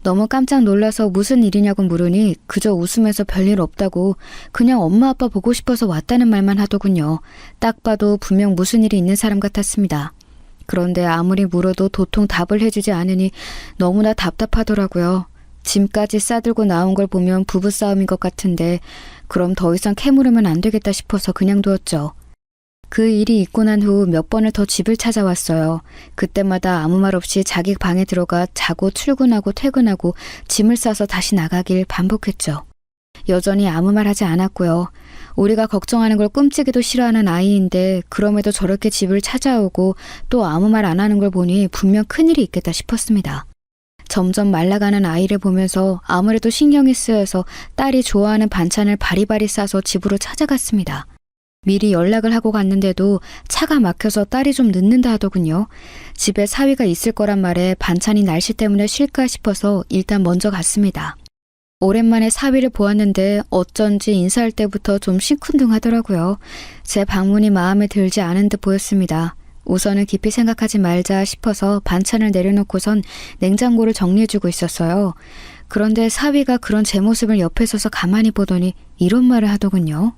너무 깜짝 놀라서 무슨 일이냐고 물으니 그저 웃으면서 별일 없다고 그냥 엄마 아빠 보고 싶어서 왔다는 말만 하더군요. 딱 봐도 분명 무슨 일이 있는 사람 같았습니다. 그런데 아무리 물어도 도통 답을 해주지 않으니 너무나 답답하더라고요. 짐까지 싸들고 나온 걸 보면 부부싸움인 것 같은데 그럼 더 이상 캐물으면 안 되겠다 싶어서 그냥 두었죠. 그 일이 있고 난 후 몇 번을 더 집을 찾아왔어요. 그때마다 아무 말 없이 자기 방에 들어가 자고 출근하고 퇴근하고 짐을 싸서 다시 나가길 반복했죠. 여전히 아무 말 하지 않았고요. 우리가 걱정하는 걸 끔찍이도 싫어하는 아이인데 그럼에도 저렇게 집을 찾아오고 또 아무 말 안 하는 걸 보니 분명 큰일이 있겠다 싶었습니다. 점점 말라가는 아이를 보면서 아무래도 신경이 쓰여서 딸이 좋아하는 반찬을 바리바리 싸서 집으로 찾아갔습니다. 미리 연락을 하고 갔는데도 차가 막혀서 딸이 좀 늦는다 하더군요. 집에 사위가 있을 거란 말에 반찬이 날씨 때문에 쉴까 싶어서 일단 먼저 갔습니다. 오랜만에 사위를 보았는데 어쩐지 인사할 때부터 좀 시큰둥하더라고요. 제 방문이 마음에 들지 않은 듯 보였습니다. 우선은 깊이 생각하지 말자 싶어서 반찬을 내려놓고선 냉장고를 정리해주고 있었어요. 그런데 사위가 그런 제 모습을 옆에 서서 가만히 보더니 이런 말을 하더군요.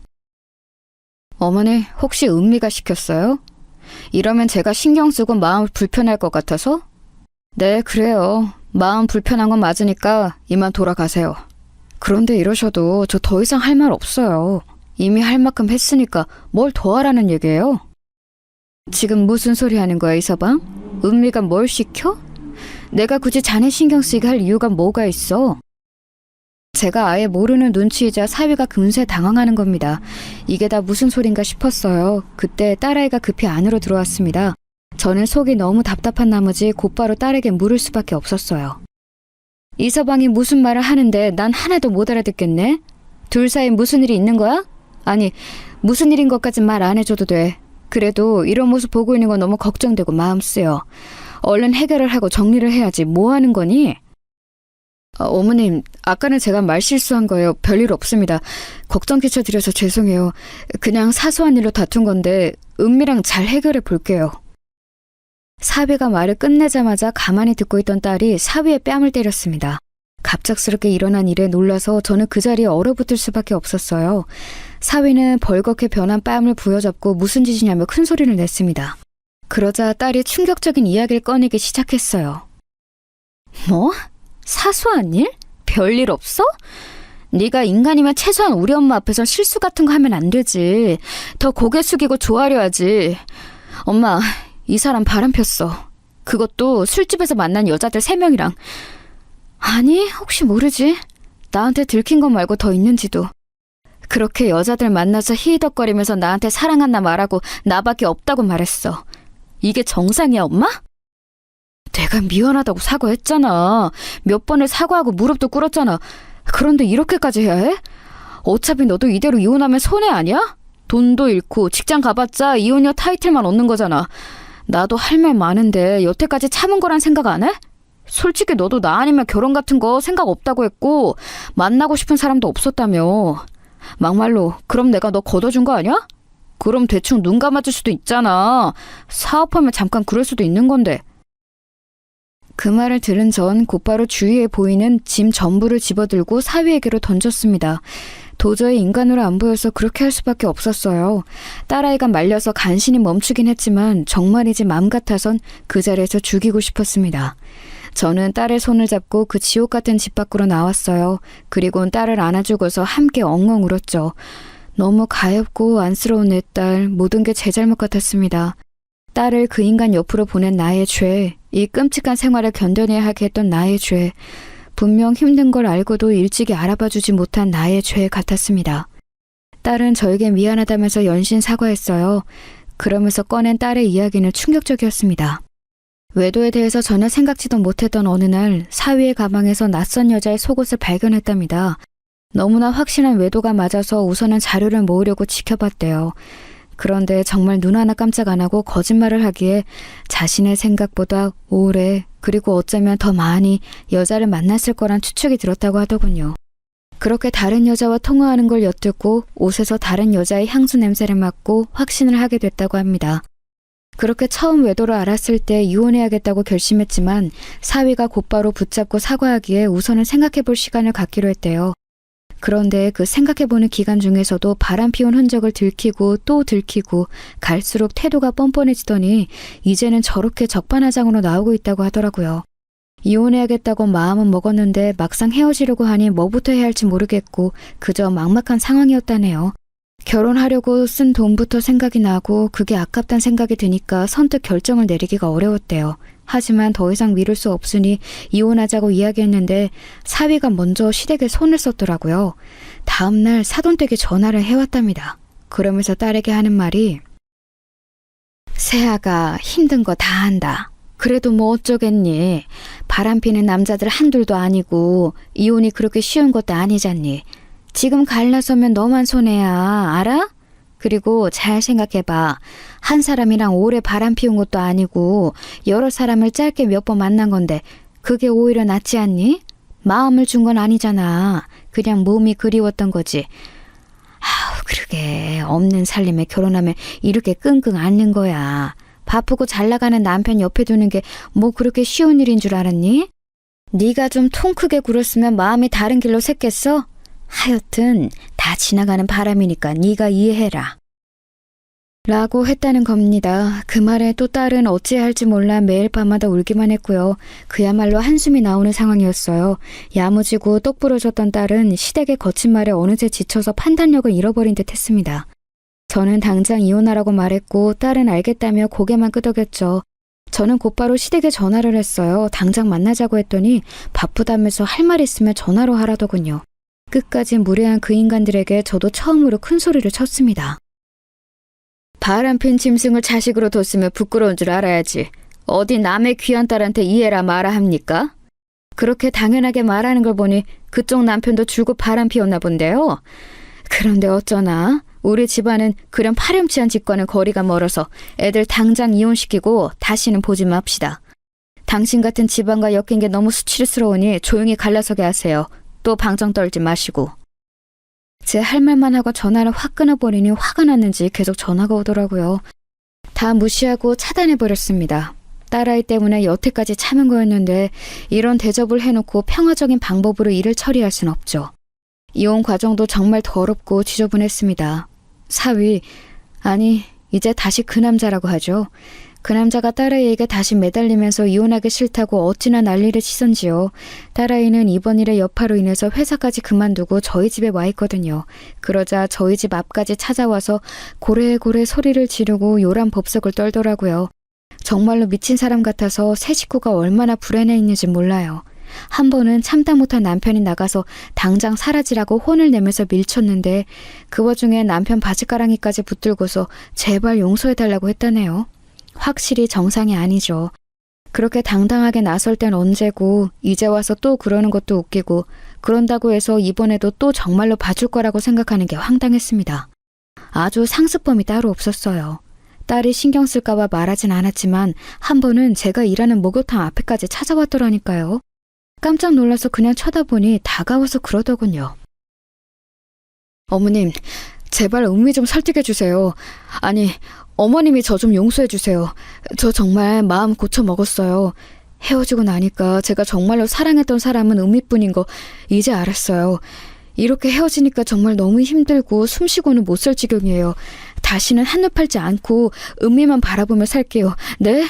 어머니, 혹시 은미가 시켰어요? 이러면 제가 신경 쓰고 마음 불편할 것 같아서? 네, 그래요. 마음 불편한 건 맞으니까 이만 돌아가세요. 그런데 이러셔도 저 더 이상 할 말 없어요. 이미 할 만큼 했으니까 뭘 더 하라는 얘기예요? 지금 무슨 소리 하는 거야, 이서방? 은미가 뭘 시켜? 내가 굳이 자네 신경 쓰이게 할 이유가 뭐가 있어? 제가 아예 모르는 눈치이자 사위가 금세 당황하는 겁니다. 이게 다 무슨 소린가 싶었어요. 그때 딸아이가 급히 안으로 들어왔습니다. 저는 속이 너무 답답한 나머지 곧바로 딸에게 물을 수밖에 없었어요. 이서방이 무슨 말을 하는데 난 하나도 못 알아듣겠네. 둘 사이에 무슨 일이 있는 거야? 아니, 무슨 일인 것까진 말 안 해줘도 돼. 그래도 이런 모습 보고 있는 건 너무 걱정되고 마음 쓰여. 얼른 해결을 하고 정리를 해야지. 뭐 하는 거니? 어머님, 아까는 제가 말 실수한 거예요. 별일 없습니다. 걱정 끼쳐드려서 죄송해요. 그냥 사소한 일로 다툰 건데 은미랑 잘 해결해 볼게요. 사위가 말을 끝내자마자 가만히 듣고 있던 딸이 사위의 뺨을 때렸습니다. 갑작스럽게 일어난 일에 놀라서 저는 그 자리에 얼어붙을 수밖에 없었어요. 사위는 벌겋게 변한 뺨을 부여잡고 무슨 짓이냐며 큰 소리를 냈습니다. 그러자 딸이 충격적인 이야기를 꺼내기 시작했어요. 뭐? 사소한 일? 별일 없어? 네가 인간이면 최소한 우리 엄마 앞에선 실수 같은 거 하면 안 되지. 더 고개 숙이고 좋아하려 하지. 엄마, 이 사람 바람 폈어. 그것도 술집에서 만난 여자들 3명이랑. 아니, 혹시 모르지. 나한테 들킨 거 말고 더 있는지도. 그렇게 여자들 만나서 히히덕거리면서 나한테 사랑한다 말하고 나밖에 없다고 말했어. 이게 정상이야, 엄마? 내가 미안하다고 사과했잖아. 몇 번을 사과하고 무릎도 꿇었잖아. 그런데 이렇게까지 해야 해? 어차피 너도 이대로 이혼하면 손해 아니야? 돈도 잃고 직장 가봤자 이혼녀 타이틀만 얻는 거잖아. 나도 할 말 많은데 여태까지 참은 거란 생각 안 해? 솔직히 너도 나 아니면 결혼 같은 거 생각 없다고 했고 만나고 싶은 사람도 없었다며. 막말로 그럼 내가 너 걷어준 거 아니야? 그럼 대충 눈 감아줄 수도 있잖아. 사업하면 잠깐 그럴 수도 있는 건데. 그 말을 들은 전 곧바로 주위에 보이는 짐 전부를 집어들고 사위에게로 던졌습니다. 도저히 인간으로 안 보여서 그렇게 할 수밖에 없었어요. 딸아이가 말려서 간신히 멈추긴 했지만 정말이지 맘 같아선 그 자리에서 죽이고 싶었습니다. 저는 딸의 손을 잡고 그 지옥 같은 집 밖으로 나왔어요. 그리고는 딸을 안아주고서 함께 엉엉 울었죠. 너무 가엾고 안쓰러운 내 딸, 모든 게 제 잘못 같았습니다. 딸을 그 인간 옆으로 보낸 나의 죄, 이 끔찍한 생활을 견뎌내야 하게 했던 나의 죄, 분명 힘든 걸 알고도 일찍이 알아봐주지 못한 나의 죄 같았습니다. 딸은 저에게 미안하다면서 연신 사과했어요. 그러면서 꺼낸 딸의 이야기는 충격적이었습니다. 외도에 대해서 전혀 생각지도 못했던 어느 날 사위의 가방에서 낯선 여자의 속옷을 발견했답니다. 너무나 확신한 외도가 맞아서 우선은 자료를 모으려고 지켜봤대요. 그런데 정말 눈 하나 깜짝 안 하고 거짓말을 하기에 자신의 생각보다 오래 그리고 어쩌면 더 많이 여자를 만났을 거란 추측이 들었다고 하더군요. 그렇게 다른 여자와 통화하는 걸 엿듣고 옷에서 다른 여자의 향수 냄새를 맡고 확신을 하게 됐다고 합니다. 그렇게 처음 외도를 알았을 때 이혼해야겠다고 결심했지만 사위가 곧바로 붙잡고 사과하기에 우선은 생각해볼 시간을 갖기로 했대요. 그런데 그 생각해보는 기간 중에서도 바람 피운 흔적을 들키고 또 들키고 갈수록 태도가 뻔뻔해지더니 이제는 저렇게 적반하장으로 나오고 있다고 하더라고요. 이혼해야겠다고 마음은 먹었는데 막상 헤어지려고 하니 뭐부터 해야 할지 모르겠고 그저 막막한 상황이었다네요. 결혼하려고 쓴 돈부터 생각이 나고 그게 아깝단 생각이 드니까 선뜻 결정을 내리기가 어려웠대요. 하지만 더 이상 미룰 수 없으니 이혼하자고 이야기했는데 사위가 먼저 시댁에 손을 썼더라고요. 다음날 사돈댁에 전화를 해왔답니다. 그러면서 딸에게 하는 말이 새아가 힘든 거 다 한다. 그래도 뭐 어쩌겠니. 바람피는 남자들 한둘도 아니고 이혼이 그렇게 쉬운 것도 아니잖니. 지금 갈라서면 너만 손해야. 알아? 그리고 잘 생각해봐. 한 사람이랑 오래 바람 피운 것도 아니고 여러 사람을 짧게 몇 번 만난 건데 그게 오히려 낫지 않니? 마음을 준 건 아니잖아. 그냥 몸이 그리웠던 거지. 아우, 그러게 없는 살림에 결혼하면 이렇게 끙끙 앓는 거야. 바쁘고 잘 나가는 남편 옆에 두는 게 뭐 그렇게 쉬운 일인 줄 알았니? 네가 좀 통 크게 굴었으면 마음이 다른 길로 샜겠어? 하여튼 다 지나가는 바람이니까 네가 이해해라. 라고 했다는 겁니다. 그 말에 또 딸은 어찌해야 할지 몰라 매일 밤마다 울기만 했고요. 그야말로 한숨이 나오는 상황이었어요. 야무지고 똑부러졌던 딸은 시댁의 거친 말에 어느새 지쳐서 판단력을 잃어버린 듯 했습니다. 저는 당장 이혼하라고 말했고 딸은 알겠다며 고개만 끄덕였죠. 저는 곧바로 시댁에 전화를 했어요. 당장 만나자고 했더니 바쁘다면서 할 말 있으면 전화로 하라더군요. 끝까지 무례한 그 인간들에게 저도 처음으로 큰 소리를 쳤습니다. 바람핀 짐승을 자식으로 뒀으면 부끄러운 줄 알아야지. 어디 남의 귀한 딸한테 이해라 마라 합니까? 그렇게 당연하게 말하는 걸 보니 그쪽 남편도 줄곧 바람 피웠나 본데요. 그런데 어쩌나 우리 집안은 그런 파렴치한 집과는 거리가 멀어서 애들 당장 이혼시키고 다시는 보지 맙시다. 당신 같은 집안과 엮인 게 너무 수치스러우니 조용히 갈라서게 하세요. 또 방정 떨지 마시고. 제 할 말만 하고 전화를 확 끊어버리니 화가 났는지 계속 전화가 오더라고요. 다 무시하고 차단해버렸습니다. 딸아이 때문에 여태까지 참은 거였는데 이런 대접을 해놓고 평화적인 방법으로 일을 처리할 순 없죠. 이혼 과정도 정말 더럽고 지저분했습니다. 사위, 아니 이제 다시 그 남자라고 하죠. 그 남자가 딸아이에게 다시 매달리면서 이혼하기 싫다고 어찌나 난리를 치선지요. 딸아이는 이번 일의 여파로 인해서 회사까지 그만두고 저희 집에 와 있거든요. 그러자 저희 집 앞까지 찾아와서 고래고래 소리를 지르고 요란 법석을 떨더라고요. 정말로 미친 사람 같아서 새 식구가 얼마나 불안해 있는지 몰라요. 한 번은 참다 못한 남편이 나가서 당장 사라지라고 혼을 내면서 밀쳤는데 그 와중에 남편 바지가랑이까지 붙들고서 제발 용서해달라고 했다네요. 확실히 정상이 아니죠. 그렇게 당당하게 나설 땐 언제고 이제 와서 또 그러는 것도 웃기고 그런다고 해서 이번에도 또 정말로 봐줄 거라고 생각하는 게 황당했습니다. 아주 상습범이 따로 없었어요. 딸이 신경 쓸까봐 말하진 않았지만 한 번은 제가 일하는 목욕탕 앞에까지 찾아왔더라니까요. 깜짝 놀라서 그냥 쳐다보니 다가와서 그러더군요. 어머님, 제발 음미 좀 설득해주세요. 아니, 어머님이 저 좀 용서해주세요. 저 정말 마음 고쳐 먹었어요. 헤어지고 나니까 제가 정말로 사랑했던 사람은 음미뿐인 거 이제 알았어요. 이렇게 헤어지니까 정말 너무 힘들고 숨쉬고는 못 살 지경이에요. 다시는 한눈 팔지 않고 음미만 바라보며 살게요. 네?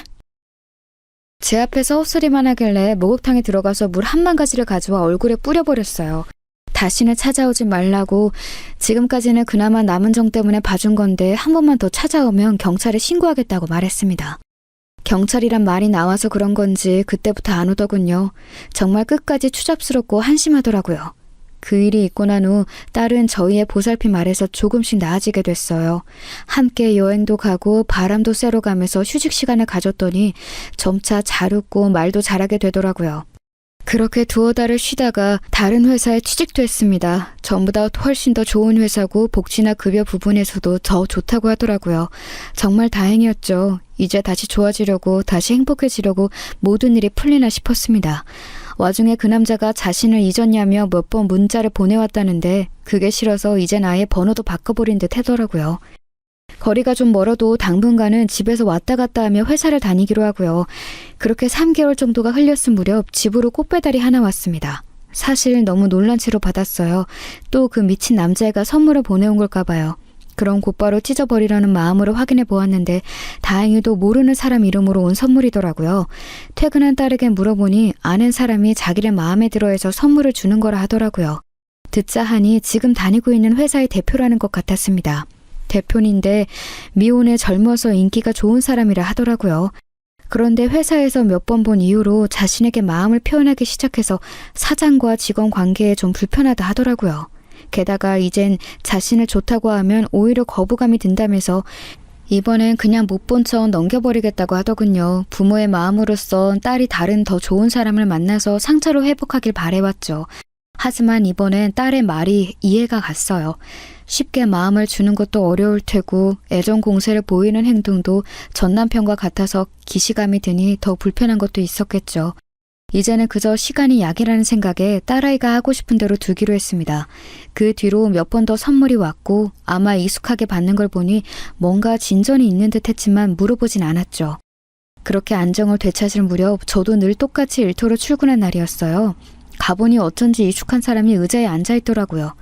제 앞에서 헛소리만 하길래 목욕탕에 들어가서 물 한 만 가지를 가져와 얼굴에 뿌려버렸어요. 다시는 찾아오지 말라고. 지금까지는 그나마 남은 정 때문에 봐준 건데 한 번만 더 찾아오면 경찰에 신고하겠다고 말했습니다. 경찰이란 말이 나와서 그런 건지 그때부터 안 오더군요. 정말 끝까지 추잡스럽고 한심하더라고요. 그 일이 있고 난 후 딸은 저희의 보살핌 아래서 조금씩 나아지게 됐어요. 함께 여행도 가고 바람도 쐬러 가면서 휴식 시간을 가졌더니 점차 잘 웃고 말도 잘하게 되더라고요. 그렇게 두어 달을 쉬다가 다른 회사에 취직도 했습니다. 전보다 훨씬 더 좋은 회사고 복지나 급여 부분에서도 더 좋다고 하더라고요. 정말 다행이었죠. 이제 다시 좋아지려고, 다시 행복해지려고 모든 일이 풀리나 싶었습니다. 와중에 그 남자가 자신을 잊었냐며 몇 번 문자를 보내왔다는데 그게 싫어서 이젠 아예 번호도 바꿔버린 듯 하더라고요. 거리가 좀 멀어도 당분간은 집에서 왔다 갔다 하며 회사를 다니기로 하고요. 그렇게 3개월 정도가 흘렸을 무렵 집으로 꽃배달이 하나 왔습니다. 사실 너무 놀란 채로 받았어요. 또 그 미친 남자애가 선물을 보내온 걸까 봐요. 그럼 곧바로 찢어버리려는 마음으로 확인해 보았는데 다행히도 모르는 사람 이름으로 온 선물이더라고요. 퇴근한 딸에게 물어보니 아는 사람이 자기를 마음에 들어해서 선물을 주는 거라 하더라고요. 듣자 하니 지금 다니고 있는 회사의 대표라는 것 같았습니다. 대표인데 미혼에 젊어서 인기가 좋은 사람이라 하더라고요. 그런데 회사에서 몇 번 본 이후로 자신에게 마음을 표현하기 시작해서 사장과 직원 관계에 좀 불편하다 하더라고요. 게다가 이젠 자신을 좋다고 하면 오히려 거부감이 든다면서 이번엔 그냥 못 본 척 넘겨버리겠다고 하더군요. 부모의 마음으로서 딸이 다른 더 좋은 사람을 만나서 상처로 회복하길 바래왔죠. 하지만 이번엔 딸의 말이 이해가 갔어요. 쉽게 마음을 주는 것도 어려울 테고 애정 공세를 보이는 행동도 전 남편과 같아서 기시감이 드니 더 불편한 것도 있었겠죠. 이제는 그저 시간이 약이라는 생각에 딸아이가 하고 싶은 대로 두기로 했습니다. 그 뒤로 몇 번 더 선물이 왔고 아마 익숙하게 받는 걸 보니 뭔가 진전이 있는 듯 했지만 물어보진 않았죠. 그렇게 안정을 되찾을 무렵 저도 늘 똑같이 일터로 출근한 날이었어요. 가보니 어쩐지 익숙한 사람이 의자에 앉아있더라고요.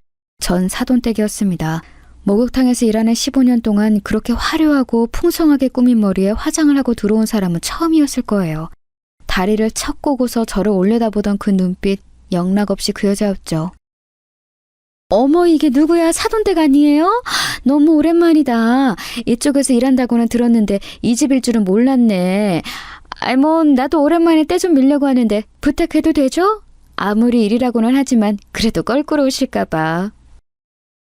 전 사돈댁이었습니다. 목욕탕에서 일하는 15년 동안 그렇게 화려하고 풍성하게 꾸민 머리에 화장을 하고 들어온 사람은 처음이었을 거예요. 다리를 척 꼬고서 저를 올려다보던 그 눈빛, 영락없이 그 여자였죠. 어머, 이게 누구야? 사돈댁 아니에요? 너무 오랜만이다. 이쪽에서 일한다고는 들었는데 이 집일 줄은 몰랐네. 나도 오랜만에 때 좀 밀려고 하는데 부탁해도 되죠? 아무리 일이라고는 하지만 그래도 껄끄러우실까 봐.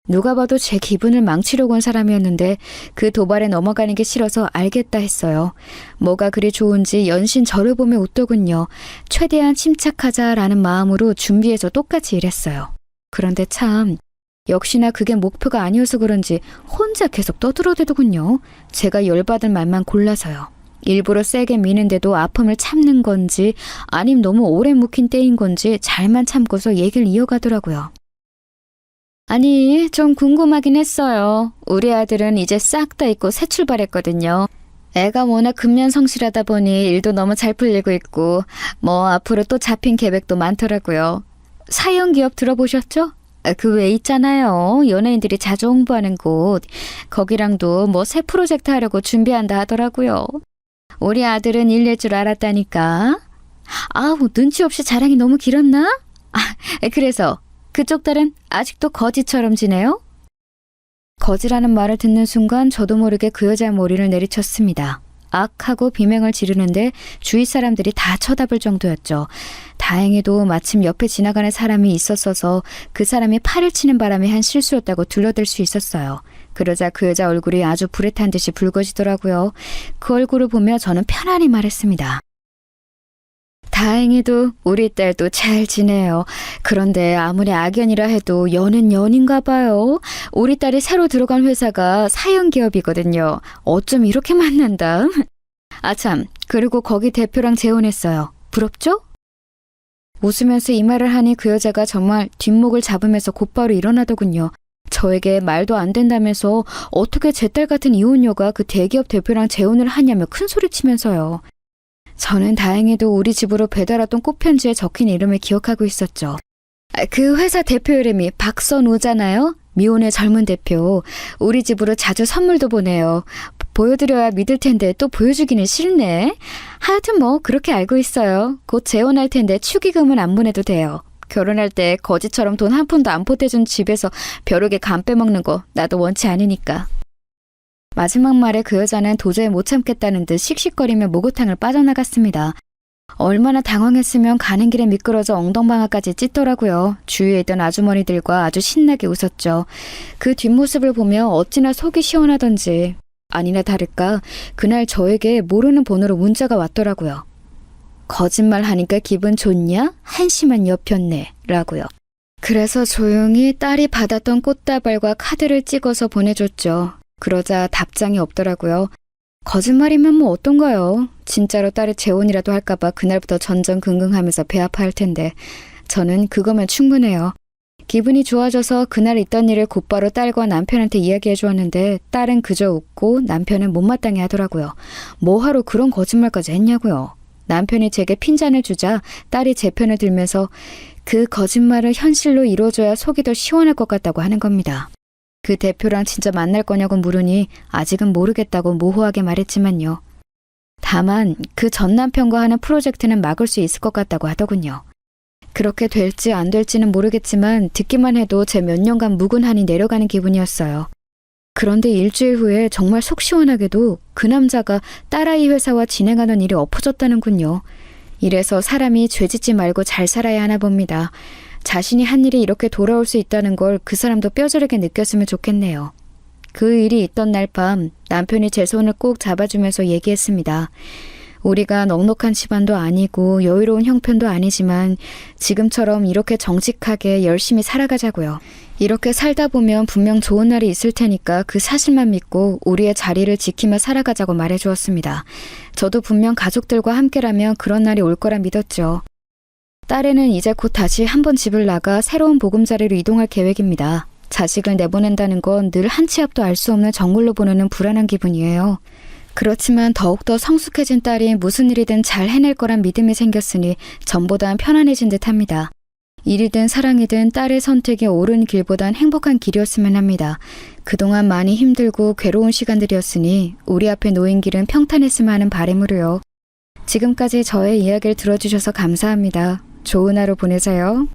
누가 봐도 제 기분을 망치려고 온 사람이었는데 그 도발에 넘어가는 게 싫어서 알겠다 했어요. 뭐가 그리 좋은지 연신 저를 보며 웃더군요. 최대한 침착하자라는 마음으로 준비해서 똑같이 일했어요. 그런데 참 역시나 그게 목표가 아니어서 그런지 혼자 계속 떠들어대더군요. 제가 열받을 말만 골라서요. 일부러 세게 미는데도 아픔을 참는 건지 아님 너무 오래 묵힌 때인 건지 잘만 참고서 얘기를 이어가더라고요. 아니, 좀 궁금하긴 했어요. 우리 아들은 이제 싹 다 잊고 새 출발했거든요. 애가 워낙 근면성실하다 보니 일도 너무 잘 풀리고 있고 앞으로 또 잡힌 계획도 많더라고요. 사이언기업 들어보셨죠? 그 외에 있잖아요. 연예인들이 자주 홍보하는 곳. 거기랑도 새 프로젝트 하려고 준비한다 하더라고요. 우리 아들은 일낼 줄 알았다니까. 아우, 눈치 없이 자랑이 너무 길었나? 그래서 그쪽 딸은 아직도 거지처럼 지내요? 거지라는 말을 듣는 순간 저도 모르게 그 여자의 머리를 내리쳤습니다. 악하고 비명을 지르는데 주위 사람들이 다 쳐다볼 정도였죠. 다행히도 마침 옆에 지나가는 사람이 있었어서 그 사람이 팔을 치는 바람에 한 실수였다고 둘러댈 수 있었어요. 그러자 그 여자 얼굴이 아주 불에 탄 듯이 붉어지더라고요. 그 얼굴을 보며 저는 편안히 말했습니다. 다행히도 우리 딸도 잘 지내요. 그런데 아무리 악연이라 해도 연은 연인가 봐요. 우리 딸이 새로 들어간 회사가 사연기업이거든요. 어쩜 이렇게 만난다. 아참, 그리고 거기 대표랑 재혼했어요. 부럽죠? 웃으면서 이 말을 하니 그 여자가 정말 뒷목을 잡으면서 곧바로 일어나더군요. 저에게 말도 안 된다면서 어떻게 제 딸 같은 이혼녀가 그 대기업 대표랑 재혼을 하냐며 큰소리치면서요. 저는 다행히도 우리 집으로 배달왔던 꽃편지에 적힌 이름을 기억하고 있었죠. 그 회사 대표 이름이 박선우잖아요. 미혼의 젊은 대표. 우리 집으로 자주 선물도 보내요. 보여드려야 믿을 텐데 또 보여주기는 싫네. 하여튼 그렇게 알고 있어요. 곧 재혼할 텐데 축의금은 안 보내도 돼요. 결혼할 때 거지처럼 돈 한 푼도 안 보태준 집에서 벼룩에 간 빼먹는 거 나도 원치 않으니까. 마지막 말에 그 여자는 도저히 못 참겠다는 듯 씩씩거리며 목욕탕을 빠져나갔습니다. 얼마나 당황했으면 가는 길에 미끄러져 엉덩방아까지 찢더라고요. 주위에 있던 아주머니들과 아주 신나게 웃었죠. 그 뒷모습을 보며 어찌나 속이 시원하던지. 아니나 다를까 그날 저에게 모르는 번호로 문자가 왔더라고요. 거짓말하니까 기분 좋냐? 한심한 여편네 라고요. 그래서 조용히 딸이 받았던 꽃다발과 카드를 찍어서 보내줬죠. 그러자 답장이 없더라고요. 거짓말이면 뭐 어떤가요? 진짜로 딸을 재혼이라도 할까봐 그날부터 전전긍긍하면서 배 아파할 텐데 저는 그거면 충분해요. 기분이 좋아져서 그날 있던 일을 곧바로 딸과 남편한테 이야기해 주었는데 딸은 그저 웃고 남편은 못마땅해 하더라고요. 뭐하러 그런 거짓말까지 했냐고요. 남편이 제게 핀잔을 주자 딸이 제 편을 들면서 그 거짓말을 현실로 이뤄줘야 속이 더 시원할 것 같다고 하는 겁니다. 그 대표랑 진짜 만날 거냐고 물으니 아직은 모르겠다고 모호하게 말했지만요. 다만 그 전 남편과 하는 프로젝트는 막을 수 있을 것 같다고 하더군요. 그렇게 될지 안 될지는 모르겠지만 듣기만 해도 제 몇 년간 묵은 한이 내려가는 기분이었어요. 그런데 일주일 후에 정말 속 시원하게도 그 남자가 딸아이 회사와 진행하는 일이 엎어졌다는군요. 이래서 사람이 죄짓지 말고 잘 살아야 하나 봅니다. 자신이 한 일이 이렇게 돌아올 수 있다는 걸 그 사람도 뼈저리게 느꼈으면 좋겠네요. 그 일이 있던 날 밤 남편이 제 손을 꼭 잡아주면서 얘기했습니다. 우리가 넉넉한 집안도 아니고 여유로운 형편도 아니지만 지금처럼 이렇게 정직하게 열심히 살아가자고요. 이렇게 살다 보면 분명 좋은 날이 있을 테니까 그 사실만 믿고 우리의 자리를 지키며 살아가자고 말해주었습니다. 저도 분명 가족들과 함께라면 그런 날이 올 거라 믿었죠. 딸애는 이제 곧 다시 한번 집을 나가 새로운 보금자리로 이동할 계획입니다. 자식을 내보낸다는 건 늘 한 치 앞도 알 수 없는 정글로 보내는 불안한 기분이에요. 그렇지만 더욱더 성숙해진 딸이 무슨 일이든 잘 해낼 거란 믿음이 생겼으니 전보단 편안해진 듯합니다. 일이든 사랑이든 딸의 선택이 옳은 길보단 행복한 길이었으면 합니다. 그동안 많이 힘들고 괴로운 시간들이었으니 우리 앞에 놓인 길은 평탄했으면 하는 바람으로요. 지금까지 저의 이야기를 들어주셔서 감사합니다. 좋은 하루 보내세요.